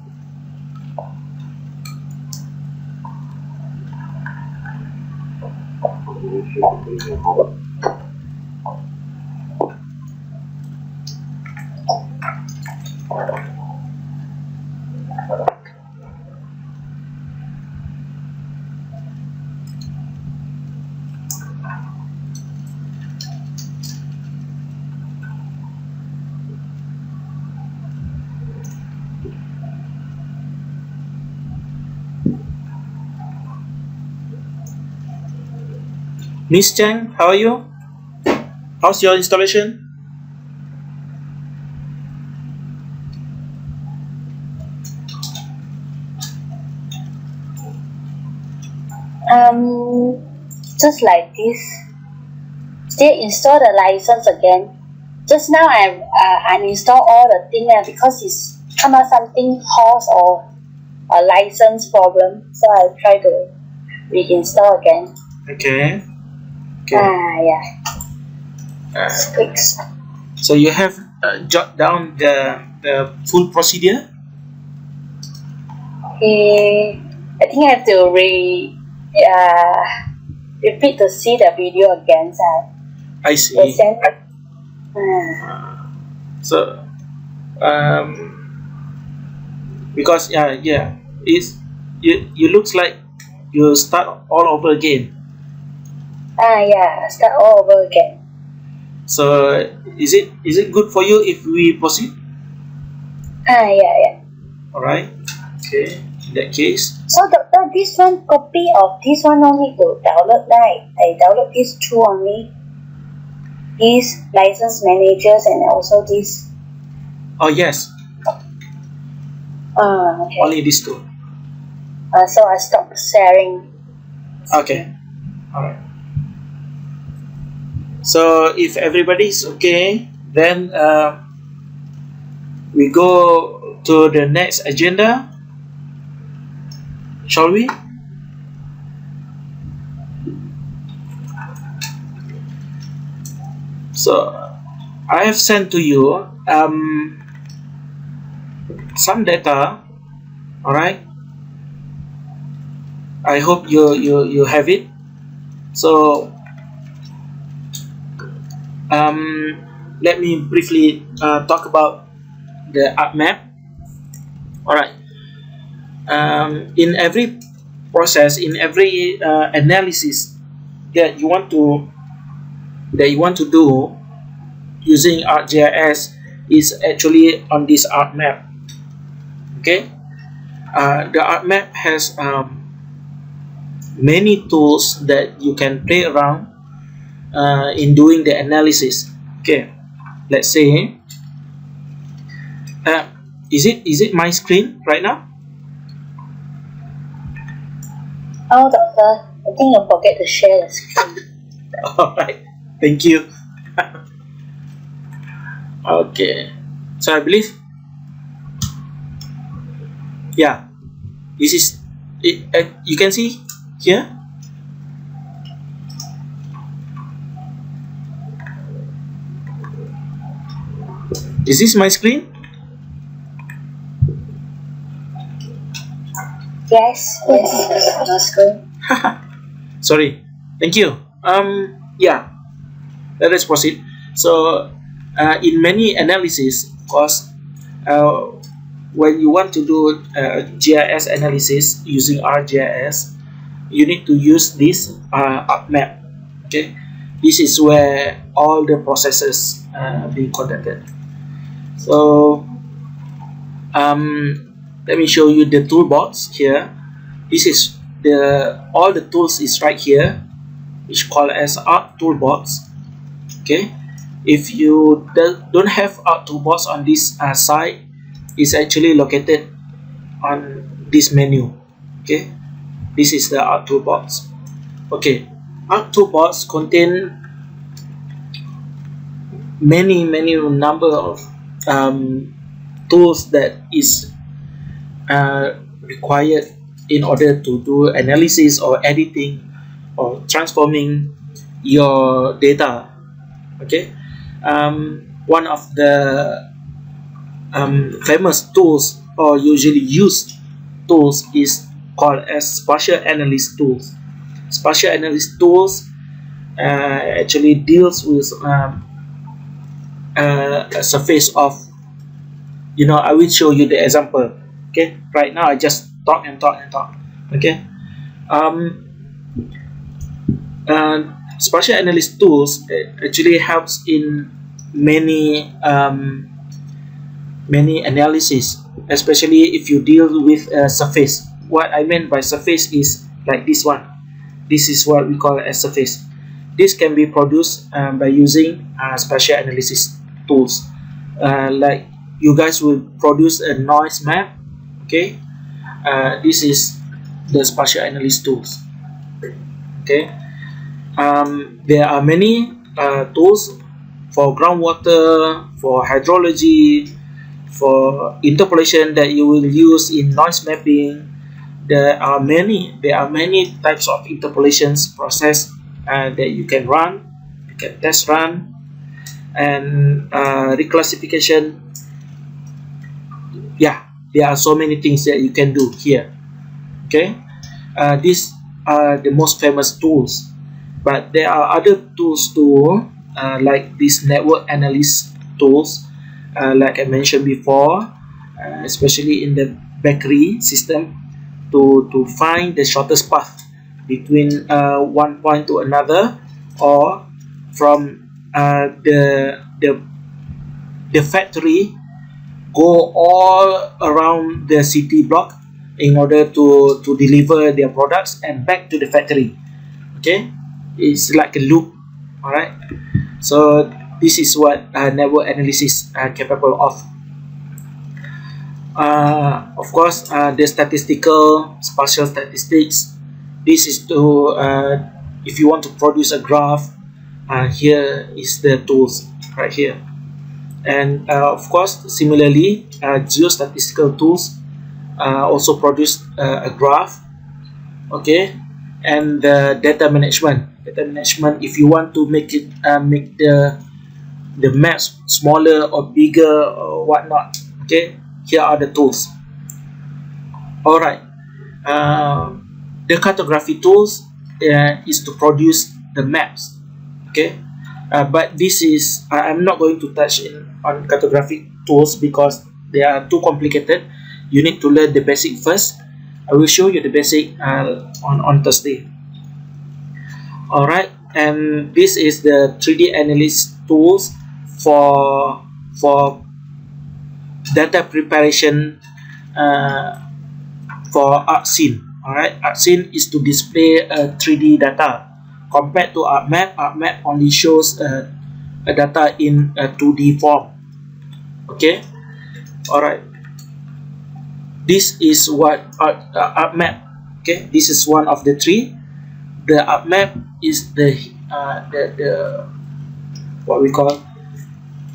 S2: Miss Chang, how are you? How's your installation?
S3: Just like this. Still install the license again. Just now I uninstall all the thing because it's come out something pause or a license problem. So I try to reinstall again.
S2: Okay.
S3: Yeah. Quick.
S2: So you have jot down the full procedure?
S3: Okay. I think I have to repeat to see the video again.
S2: I see. So because it's you looks like you start all over again.
S3: Yeah, start all over again.
S2: So is it good for you if we proceed?
S3: Yeah.
S2: Alright, okay, in that case.
S3: So doctor, this one copy of this one only to download, right? I download this two only. These license managers and also this.
S2: Oh yes,
S3: Okay.
S2: only these two.
S3: So I stop sharing.
S2: Okay, alright. So if everybody's okay, then we go to the next agenda, shall we? So I have sent to you some data. All right, I hope you have it. So let me briefly talk about the ArcMap. All right. In every process, in every analysis that you want to do using ArcGIS is actually on this ArcMap. Okay, the ArcMap has many tools that you can play around in doing the analysis. Okay, let's say is it my screen right now?
S3: Oh, doctor, I think you forget to share the screen.
S2: Alright, thank you. Okay, so I believe, yeah, this is it. You can see here. Is this my screen?
S3: Yes, the screen.
S2: Sorry, thank you. Yeah, let us proceed. So in many analysis, of course, when you want to do GIS analysis using ArcGIS, you need to use this ArcMap. Okay, this is where all the processes being conducted. So let me show you the toolbox here. This is all the tools is right here, which called as Arc Toolbox. Okay, if you don't have Arc Toolbox on this side, it's actually located on this menu. Okay, this is the Arc Toolbox. Okay, Arc Toolbox contain many number of tools that is required in order to do analysis or editing or transforming your data. Okay, one of the famous tools or usually used tools is called as spatial analysis tools. Spatial analysis tools actually deals with a surface of, I will show you the example. Okay, right now I just talk. Okay, spatial analysis tools actually helps in many analysis, especially if you deal with a surface. What I meant by surface is like this one. This is what we call a surface. This can be produced by using spatial analysis tools. Like you guys will produce a noise map. Okay, this is the spatial analysis tools. Okay, there are many tools for groundwater, for hydrology, for interpolation that you will use in noise mapping. There are many types of interpolations process that you can run, you can test run, and reclassification. Yeah, there are so many things that you can do here. Okay, these are the most famous tools, but there are other tools too, like these network analysis tools, like I mentioned before, especially in the bakery system. to find the shortest path between one point to another, or from the factory go all around the city block in order to deliver their products and back to the factory. Okay, it's like a loop. All right, so this is what network analysis are capable of. Of course, the statistical spatial statistics. This is to if you want to produce a graph, here is the tools right here. And of course, similarly, geostatistical tools also produce a graph. Okay, and data management. Data management. If you want to make it make the maps smaller or bigger or whatnot. Okay, here are the tools. All right. The cartography tools is to produce the maps. Okay. But this is I'm not going to touch on cartographic tools because they are too complicated. You need to learn the basic first. I will show you the basic on Thursday. Alright, and this is the 3D analysis tools for data preparation for ArcGIS. Alright, ArcGIS is to display 3D data. Compared to ArcMap, ArcMap only shows a data in a 2D form. Okay, alright. This is what ArcMap. Okay, this is one of the three. The ArcMap is the what we call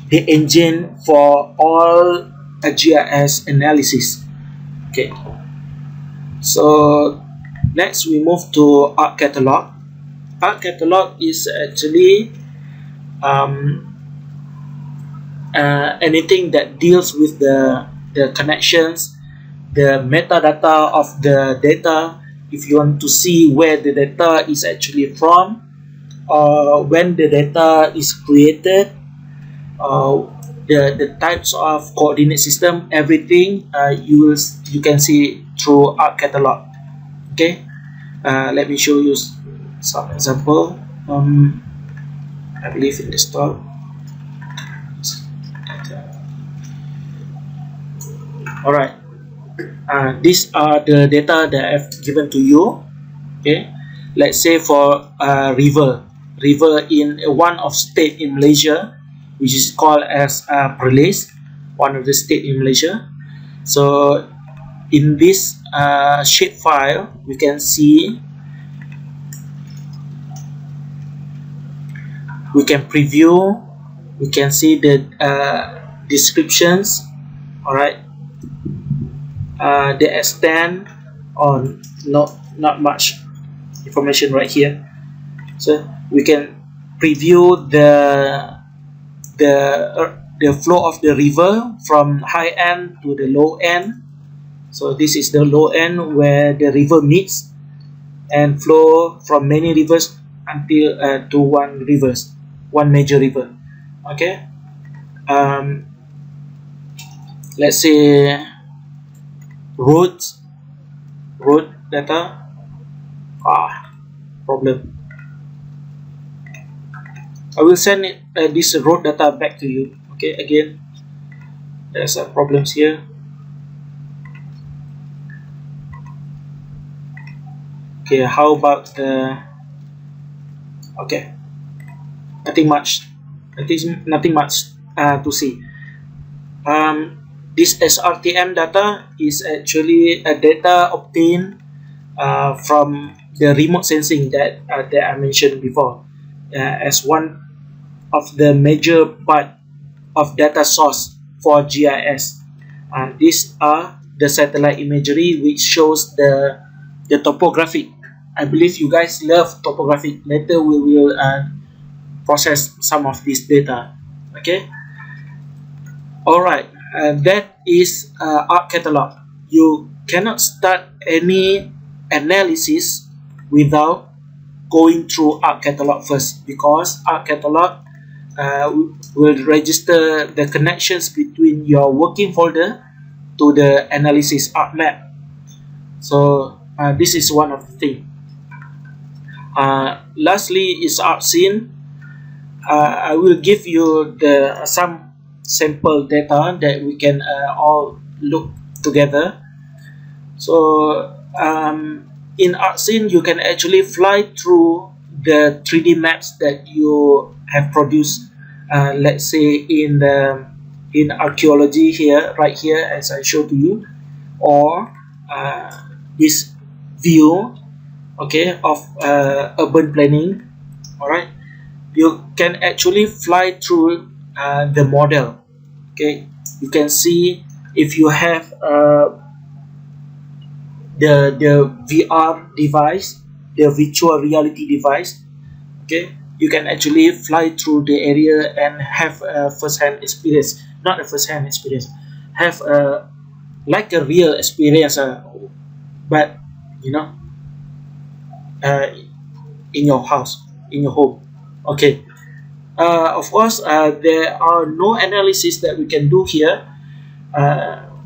S2: the engine for all GIS analysis. Okay, so next we move to ArcCatalog. ArcCatalog is actually anything that deals with the connections, the metadata of the data. If you want to see where the data is actually from, when the data is created, the types of coordinate system, everything you can see through ArcCatalog. Okay, let me show you some example. I believe in the store. Alright, these are the data that I've given to you. Okay, let's say for river in one of state in Malaysia, which is called as Perlis, one of the state in Malaysia. So in this shape file, we can see, we can preview, we can see the descriptions. All right, the extent on not much information right here. So we can preview the flow of the river from high end to the low end. So this is the low end where the river meets and flow from many rivers until to one major river. Okay, let's say road data. Problem. I will send it this road data back to you. Okay, again, there's problems here. Okay, how about the okay, nothing much to see. This SRTM data is actually a data obtained from the remote sensing that I mentioned before, as one of the major part of data source for GIS. These are the satellite imagery which shows the topographic. I believe you guys love topographic. Later we will process some of this data. Okay. All right. That is ArcCatalog. You cannot start any analysis without going through ArcCatalog first, because ArcCatalog will register the connections between your working folder to the analysis ArcMap. So this is one of the things. Lastly is ArcGIS. I will give you some sample data that we can all look together. So in ArcGIS, you can actually fly through the 3D maps that you have produced. Let's say in archaeology here, right here, as I showed to you, or this view, okay, of urban planning. All right, you can actually fly through the model. Okay, you can see if you have the VR device, the virtual reality device. Okay, you can actually fly through the area and have a first-hand experience, not a first-hand experience, have a like a real experience, but you know, uh, in your house, in your home. Okay. Of course, there are no analysis that we can do here.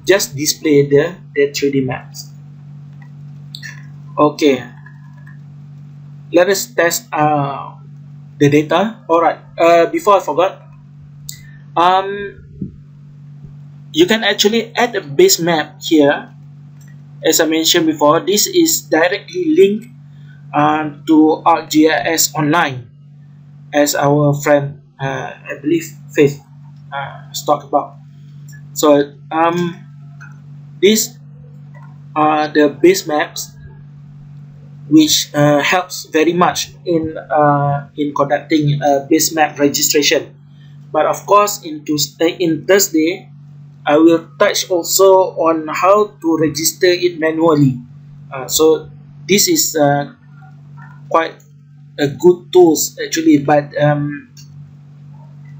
S2: Just display the 3D maps. Okay, let us test the data. Alright, before I forgot, you can actually add a base map here. As I mentioned before, this is directly linked to ArcGIS online, as our friend, I believe, Faith, has talked about. So these are the base maps, which helps very much in conducting base map registration. But of course, in Thursday, I will touch also on how to register it manually. So this is quite a good tools actually, but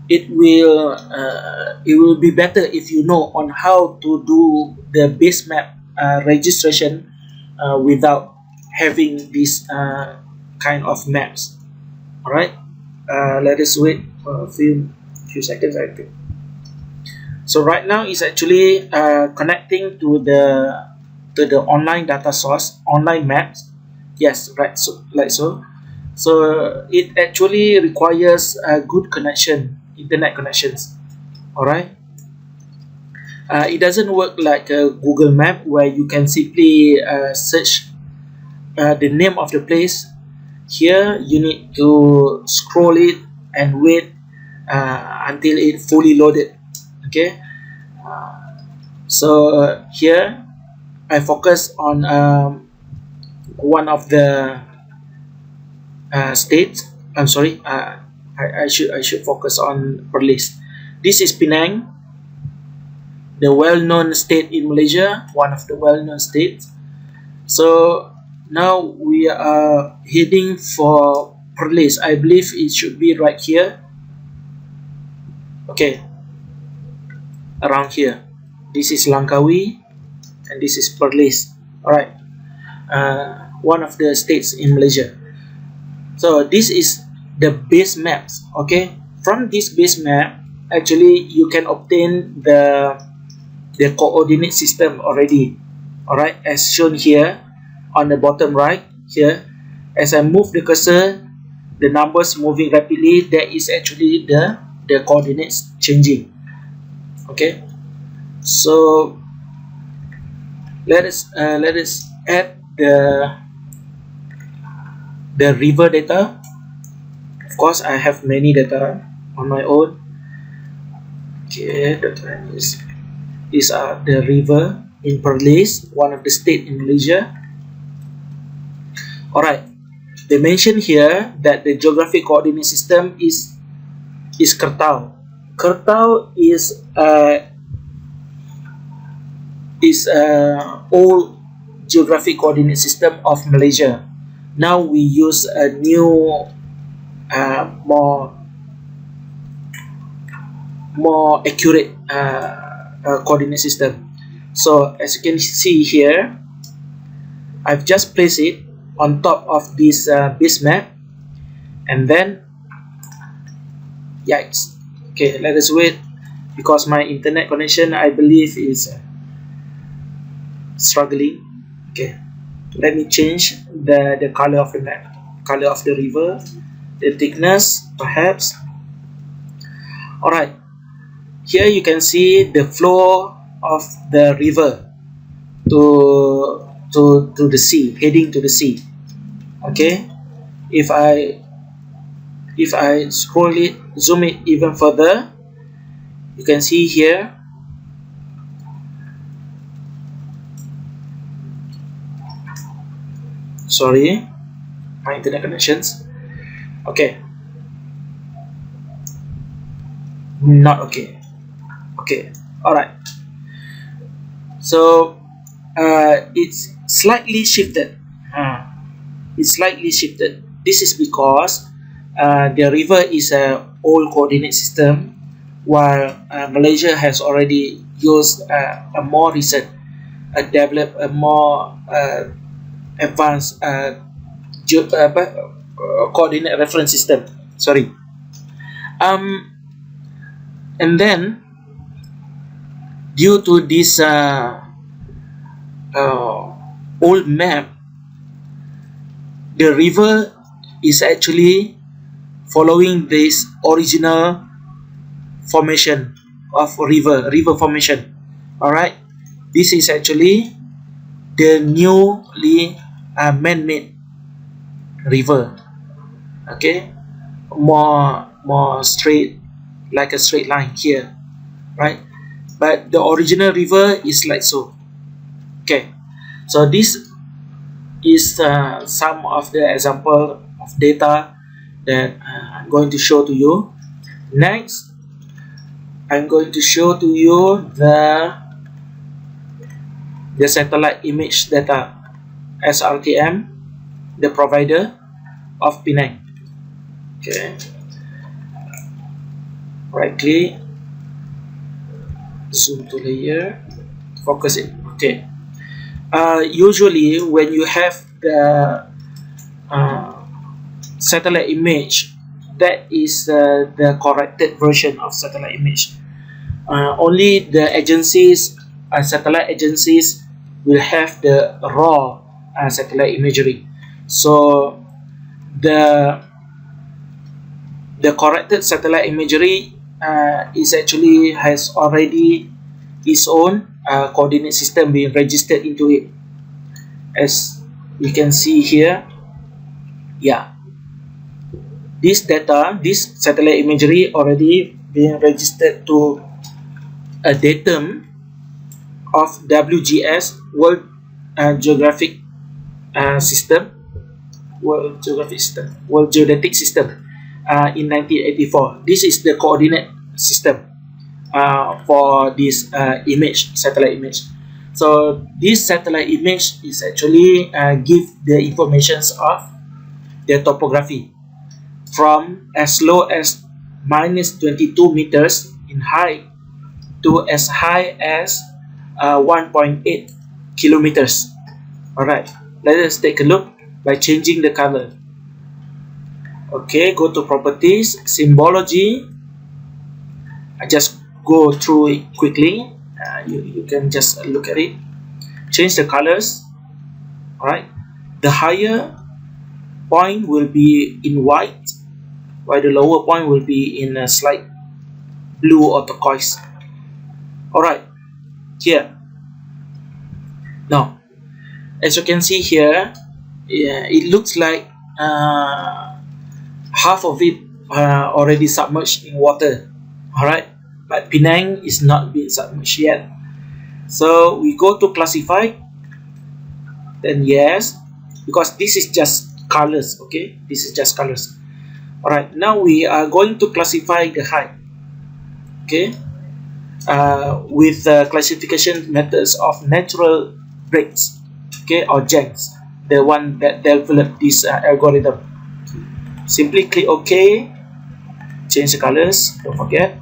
S2: it will be better if you know on how to do the base map registration without having this kind of maps. All right, let us wait for a few seconds, I think. So right now it's actually connecting to the online data source, online maps. Yes, right. So like so. So it actually requires a good connection, internet connections. All right. It doesn't work like a Google Map where you can simply search the name of the place. Here you need to scroll it and wait until it fully loaded. Okay. So here I focus on one of the states. I'm sorry. I should focus on Perlis. This is Penang, the well-known state in Malaysia, one of the well-known states. So now we are heading for Perlis. I believe it should be right here. Okay, around here. This is Langkawi, and this is Perlis. All right, one of the states in Malaysia. So this is the base maps. Okay, from this base map, actually you can obtain the coordinate system already. All right, as shown here on the bottom right here. As I move the cursor, the numbers moving rapidly. That is actually the coordinates changing. Okay, so let us add the river data. Of course, I have many data on my own. Okay, DrHerni's. These are the river in Perlis, one of the state in Malaysia. Alright, they mention here that the geographic coordinate system is Kertau. Kertau is old geographic coordinate system of Malaysia. Now we use a new more accurate coordinate system. So as you can see here, I've just placed it on top of this base map, and then yikes. Okay, let us wait because my internet connection, I believe, is struggling. Okay, let me change the color of the map, color of the river, the thickness perhaps. Alright, here you can see the flow of the river to the sea, heading to the sea. Okay, if I scroll it, zoom it even further, you can see here sorry, my internet connections. Okay, not okay. Okay, alright, so it's slightly shifted. It's slightly shifted. This is because the river is a old coordinate system, while Malaysia has already used a more recent, developed a more advanced coordinate reference system. Sorry. And then due to this old map, the river is actually following this original formation of river formation. Alright, this is actually the newly man-made river. Okay, more straight, like a straight line here, right? But the original river is like so. Okay, so this is some of the example of data that I'm going to show to you. Next, I'm going to show to you the satellite image data, SRTM, the provider of Penang. Okay, right click, zoom to layer, focus it. Okay, usually when you have the satellite image, that is the corrected version of satellite image. Only the agencies, satellite agencies, will have the raw satellite imagery. So the corrected satellite imagery is actually has already its own coordinate system being registered into it, as you can see here. Yeah, this data, this satellite imagery already being registered to a datum of WGS, World Geographic System, World Geodetic System, in 1984. This is the coordinate system for this image, satellite image. So this satellite image is actually give the informations of the topography from as low as -22 meters in height to as high as 1.8 kilometers. Alright, let us take a look by changing the color. Okay, go to properties, symbology. I just go through it quickly. You can just look at it. Change the colors. Alright, the higher point will be in white, while the lower point will be in a slight blue or turquoise. Alright, here. Now, as you can see here, it looks like half of it already submerged in water. Alright, but Penang is not being submerged yet. So we go to classify, then yes, because this is just colors. Okay, this is just colors. Alright, now we are going to classify the height. Okay, with classification methods of natural breaks, okay, or JAGs, the one that developed this algorithm. Simply click OK, change the colors, don't forget.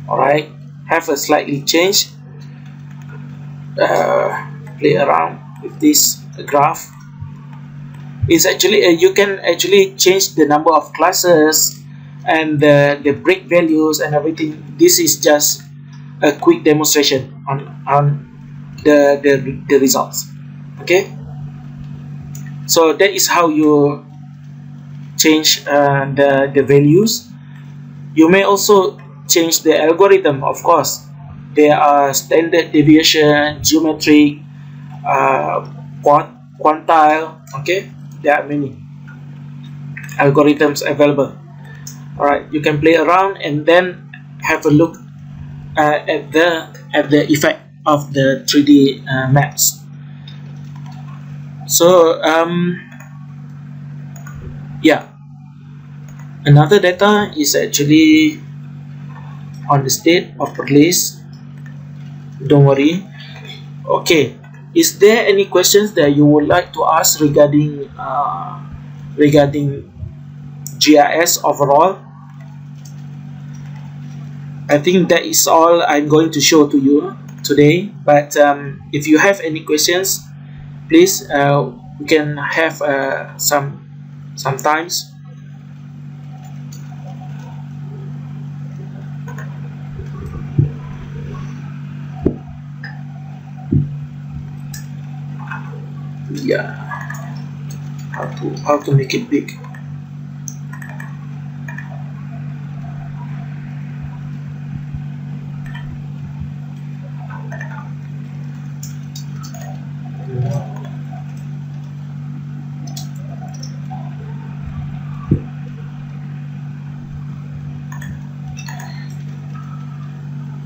S2: Alright, have a slightly change, play around with this graph. It's actually you can actually change the number of classes and the break values and everything. This is just a quick demonstration on the results. Okay, so that is how you change the values. You may also change the algorithm, of course. There are standard deviation, geometric, quantile. Okay, there are many algorithms available. All right, you can play around and then have a look at the effect of the 3D maps. So yeah, another data is actually on the state of release. Don't worry. Okay, is there any questions that you would like to ask regarding GIS overall? I think that is all I'm going to show to you today. But if you have any questions, please we can have sometimes. Yeah, how to make it big.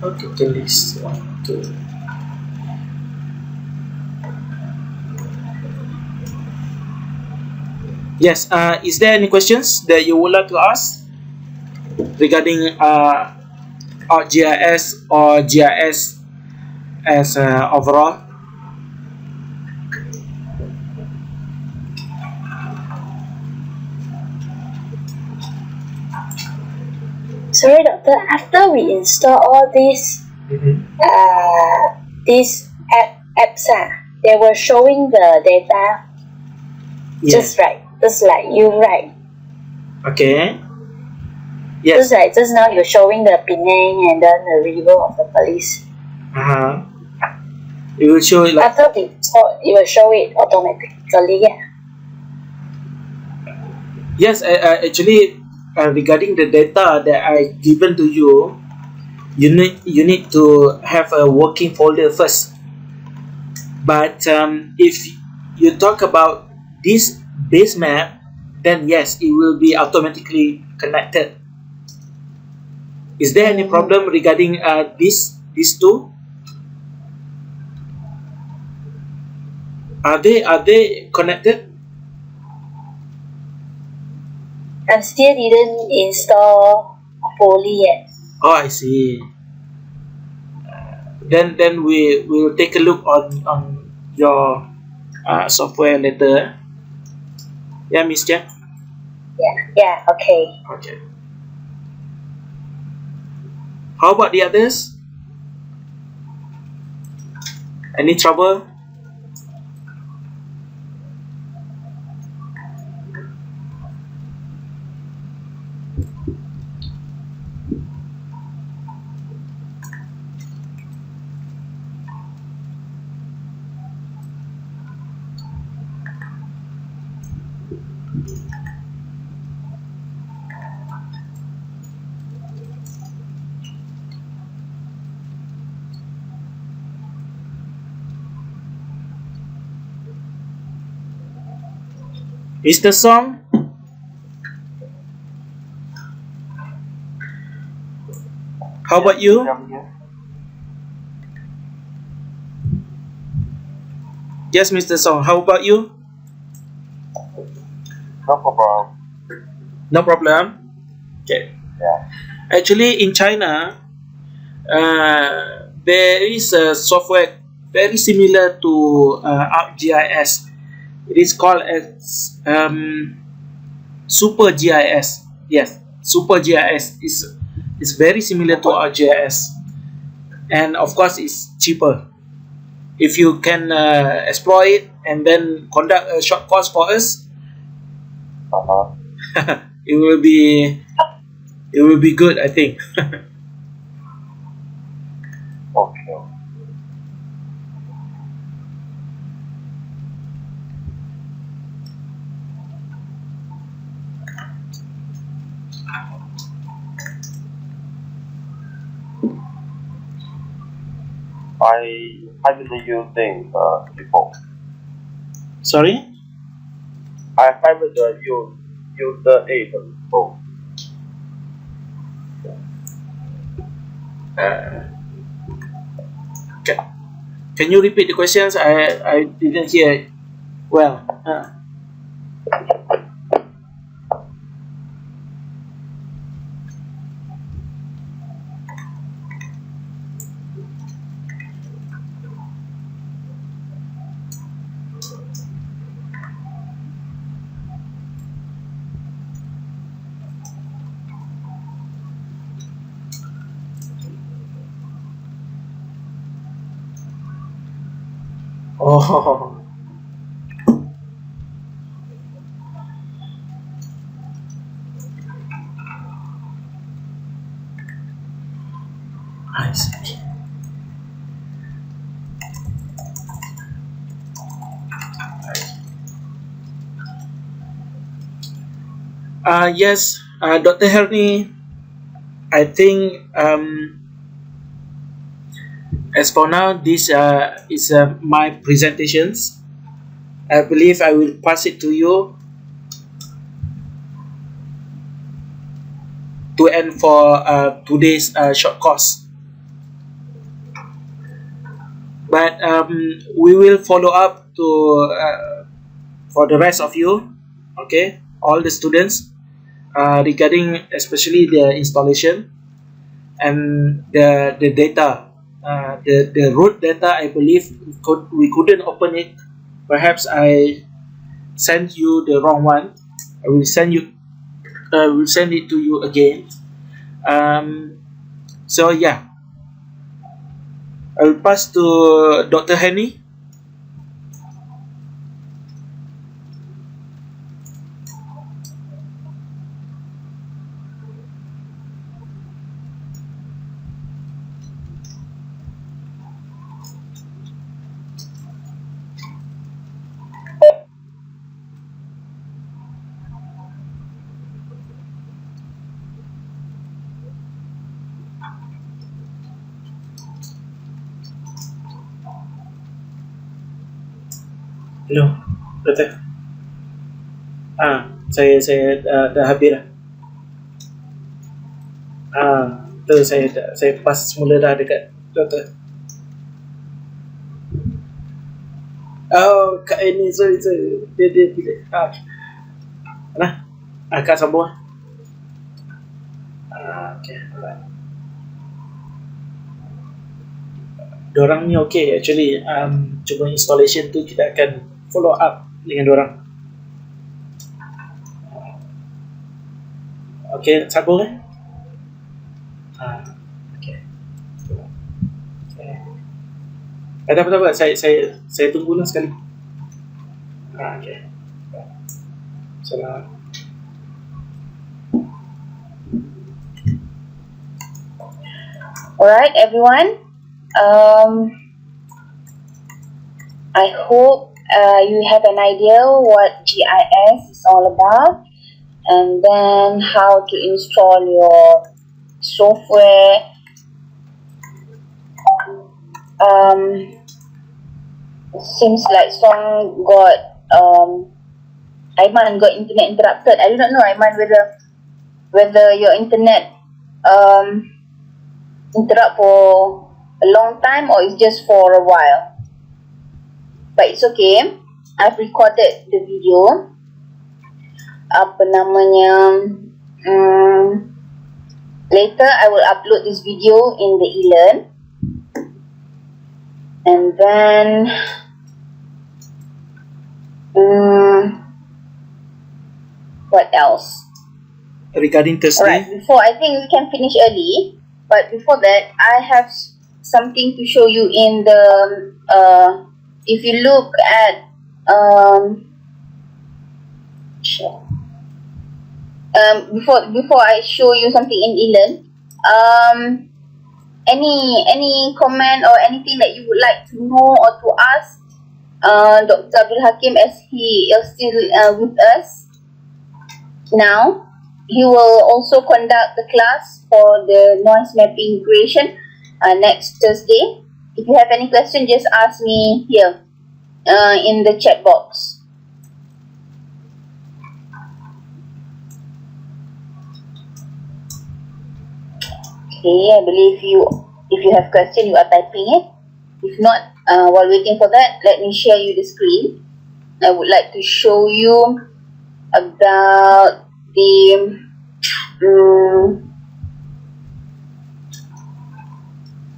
S2: Okay, the list 1, 2. Yes. Is there any questions that you would like to ask regarding ArcGIS or GIS as overall?
S3: Sorry, doctor. After we install all these these apps, they were showing the data just right, just like you right.
S2: Okay. Yes.
S3: Just like just now you're showing the Penang and then the river of the police.
S2: It will show it like.
S3: After we install, it will show it automatically. Yeah.
S2: Yes. Actually, regarding the data that I given to you, you need to have a working folder first. But if you talk about this base map, then yes, it will be automatically connected. Is there any problem regarding these two? Are they connected?
S3: I still didn't install fully yet.
S2: Oh, I see. Then we will take a look on your software later. Yeah, Miss Jack.
S3: Yeah. Okay.
S2: Okay. How about the others? Any trouble? Mr. Song? How about you? Yes, Mr. Song. How about you?
S4: No problem.
S2: No problem. Okay.
S4: Yeah.
S2: Actually, in China, there is a software very similar to ArcGIS. It is called as Super GIS. Yes, Super GIS is very similar to ArcGIS, and of course, it's cheaper. If you can explore it and then conduct a short course for us, it will be good, I think.
S4: Okay. I haven't using before.
S2: Sorry?
S4: I haven't used it before.
S2: Can you repeat the questions? I didn't hear it well. Oh, I see. Yes, Dr. Herni, I think as for now, this is my presentations. I believe I will pass it to you to end for today's short course. But we will follow up to for the rest of you, okay, all the students, regarding especially the installation and the data, the root data. I believe we couldn't open it. Perhaps I sent you the wrong one. I will send it to you again. So yeah, I will pass to Dr. Henny. Hello, Doktor. Saya dah habis dah. Tu saya pas semula dah dekat Doktor. Oh, Kak ini sorry. Dia pilih. Mana? Kak sambung. Okay. Alright. Dorang ni okay actually. Cuma installation tu kita akan follow up dengan dorang. Okay, sambung eh? Okay. Tak apa. Saya tunggu lah sekali. Okay. Salam.
S1: Alright, everyone. I hope you have an idea what GIS is all about, and then how to install your software. Seems like Song got Aiman got internet interrupted. I do not know, Aiman, whether your internet interrupt for a long time or it's just for a while. But it's okay. I've recorded the video. Apa namanya? Later I will upload this video in the e-learn. And then what else?
S2: Regarding Thursday.
S1: Alright, before, I think we can finish early. But before that, I have something to show you in the if you look at before I show you something in e-learn, any comment or anything that you would like to know or to ask Dr. Abdul Hakim, as he is still with us now. He will also conduct the class for the noise mapping creation next Thursday If you have any question, just ask me here in the chat box. Okay, I believe if you have question, you are typing it. If not, while waiting for that, let me share you the screen. I would like to show you about the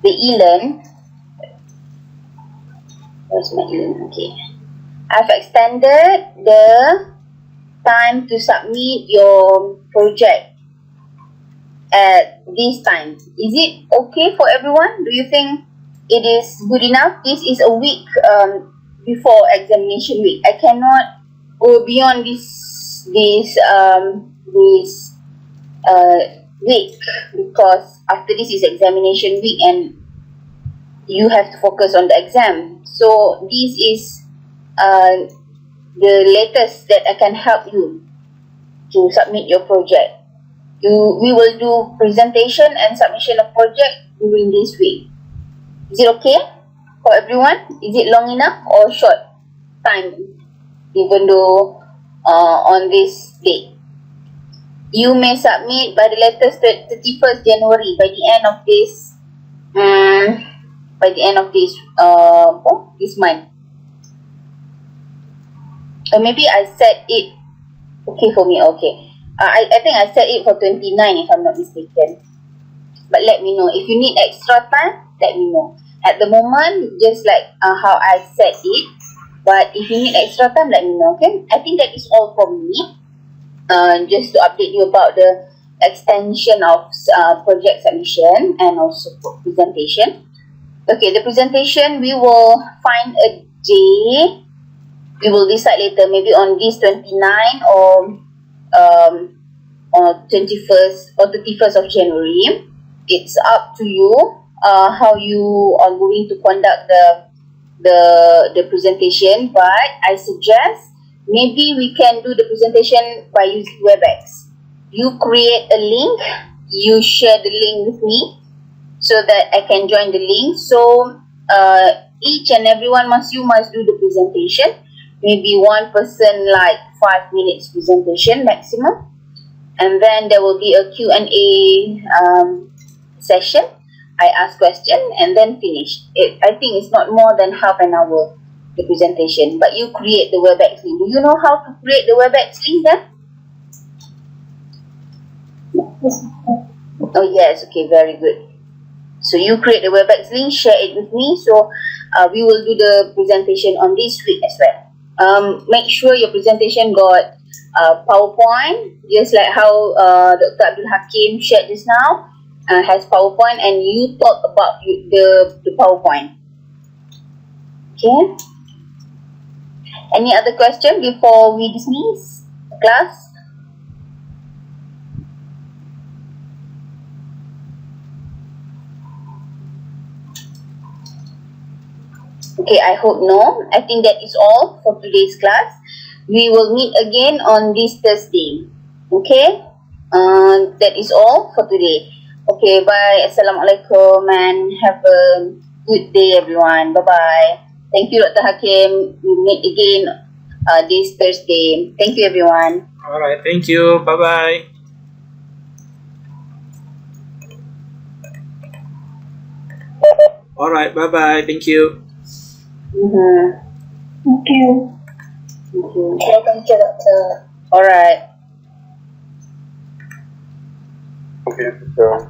S1: e-learn. Where's my e-learn? Okay. I've extended the time to submit your project at this time. Is it okay for everyone? Do you think it is good enough? This is a week before examination week. I cannot go beyond this week, because after this is examination week and you have to focus on the exam. So this is the latest that I can help you to submit your project. We will do presentation and submission of project during this week. Is it okay for everyone? Is it long enough or short time, even though on this date? You may submit by the latest 31st January, by the end of this this month. Or maybe I set it okay for me. Okay, I think I set it for 29 if I'm not mistaken. But let me know if you need extra time. Let me know. At the moment, just like how I set it. But if you need extra time, let me know. Okay, I think that is all from me. Just to update you about the extension of project submission and also presentation. Okay, the presentation, we will find a day. We will decide later, maybe on this 29 or 21st or 31st of January. It's up to you how you are going to conduct the presentation, but I suggest maybe we can do the presentation by using WebEx. You create a link, you share the link with me so that I can join the link. So each and everyone must do the presentation. Maybe one person like 5 minutes presentation maximum. And then there will be a Q&A session. I ask question and then finish. I think it's not more than half an hour, the presentation. But you create the WebEx link. Do you know how to create the WebEx link then? Oh yes, okay, very good. So you create the WebEx link, share it with me. So we will do the presentation on this week as well. Make sure your presentation got PowerPoint, just like how Dr. Abdul Hakim shared just now. Has PowerPoint, and you talk about the PowerPoint. Okay. Any other question before we dismiss the class? Okay, I hope no. I think that is all for today's class. We will meet again on this Thursday. Okay? That is all for today. Okay, bye. Assalamualaikum and have a good day, everyone. Bye-bye. Thank you, Dr. Hakim. We meet again this Thursday. Thank you, everyone.
S2: All right, thank you. Bye-bye. All right, bye-bye. Thank you.
S3: Thank you. Welcome to Dr.
S1: All right.
S4: Okay, so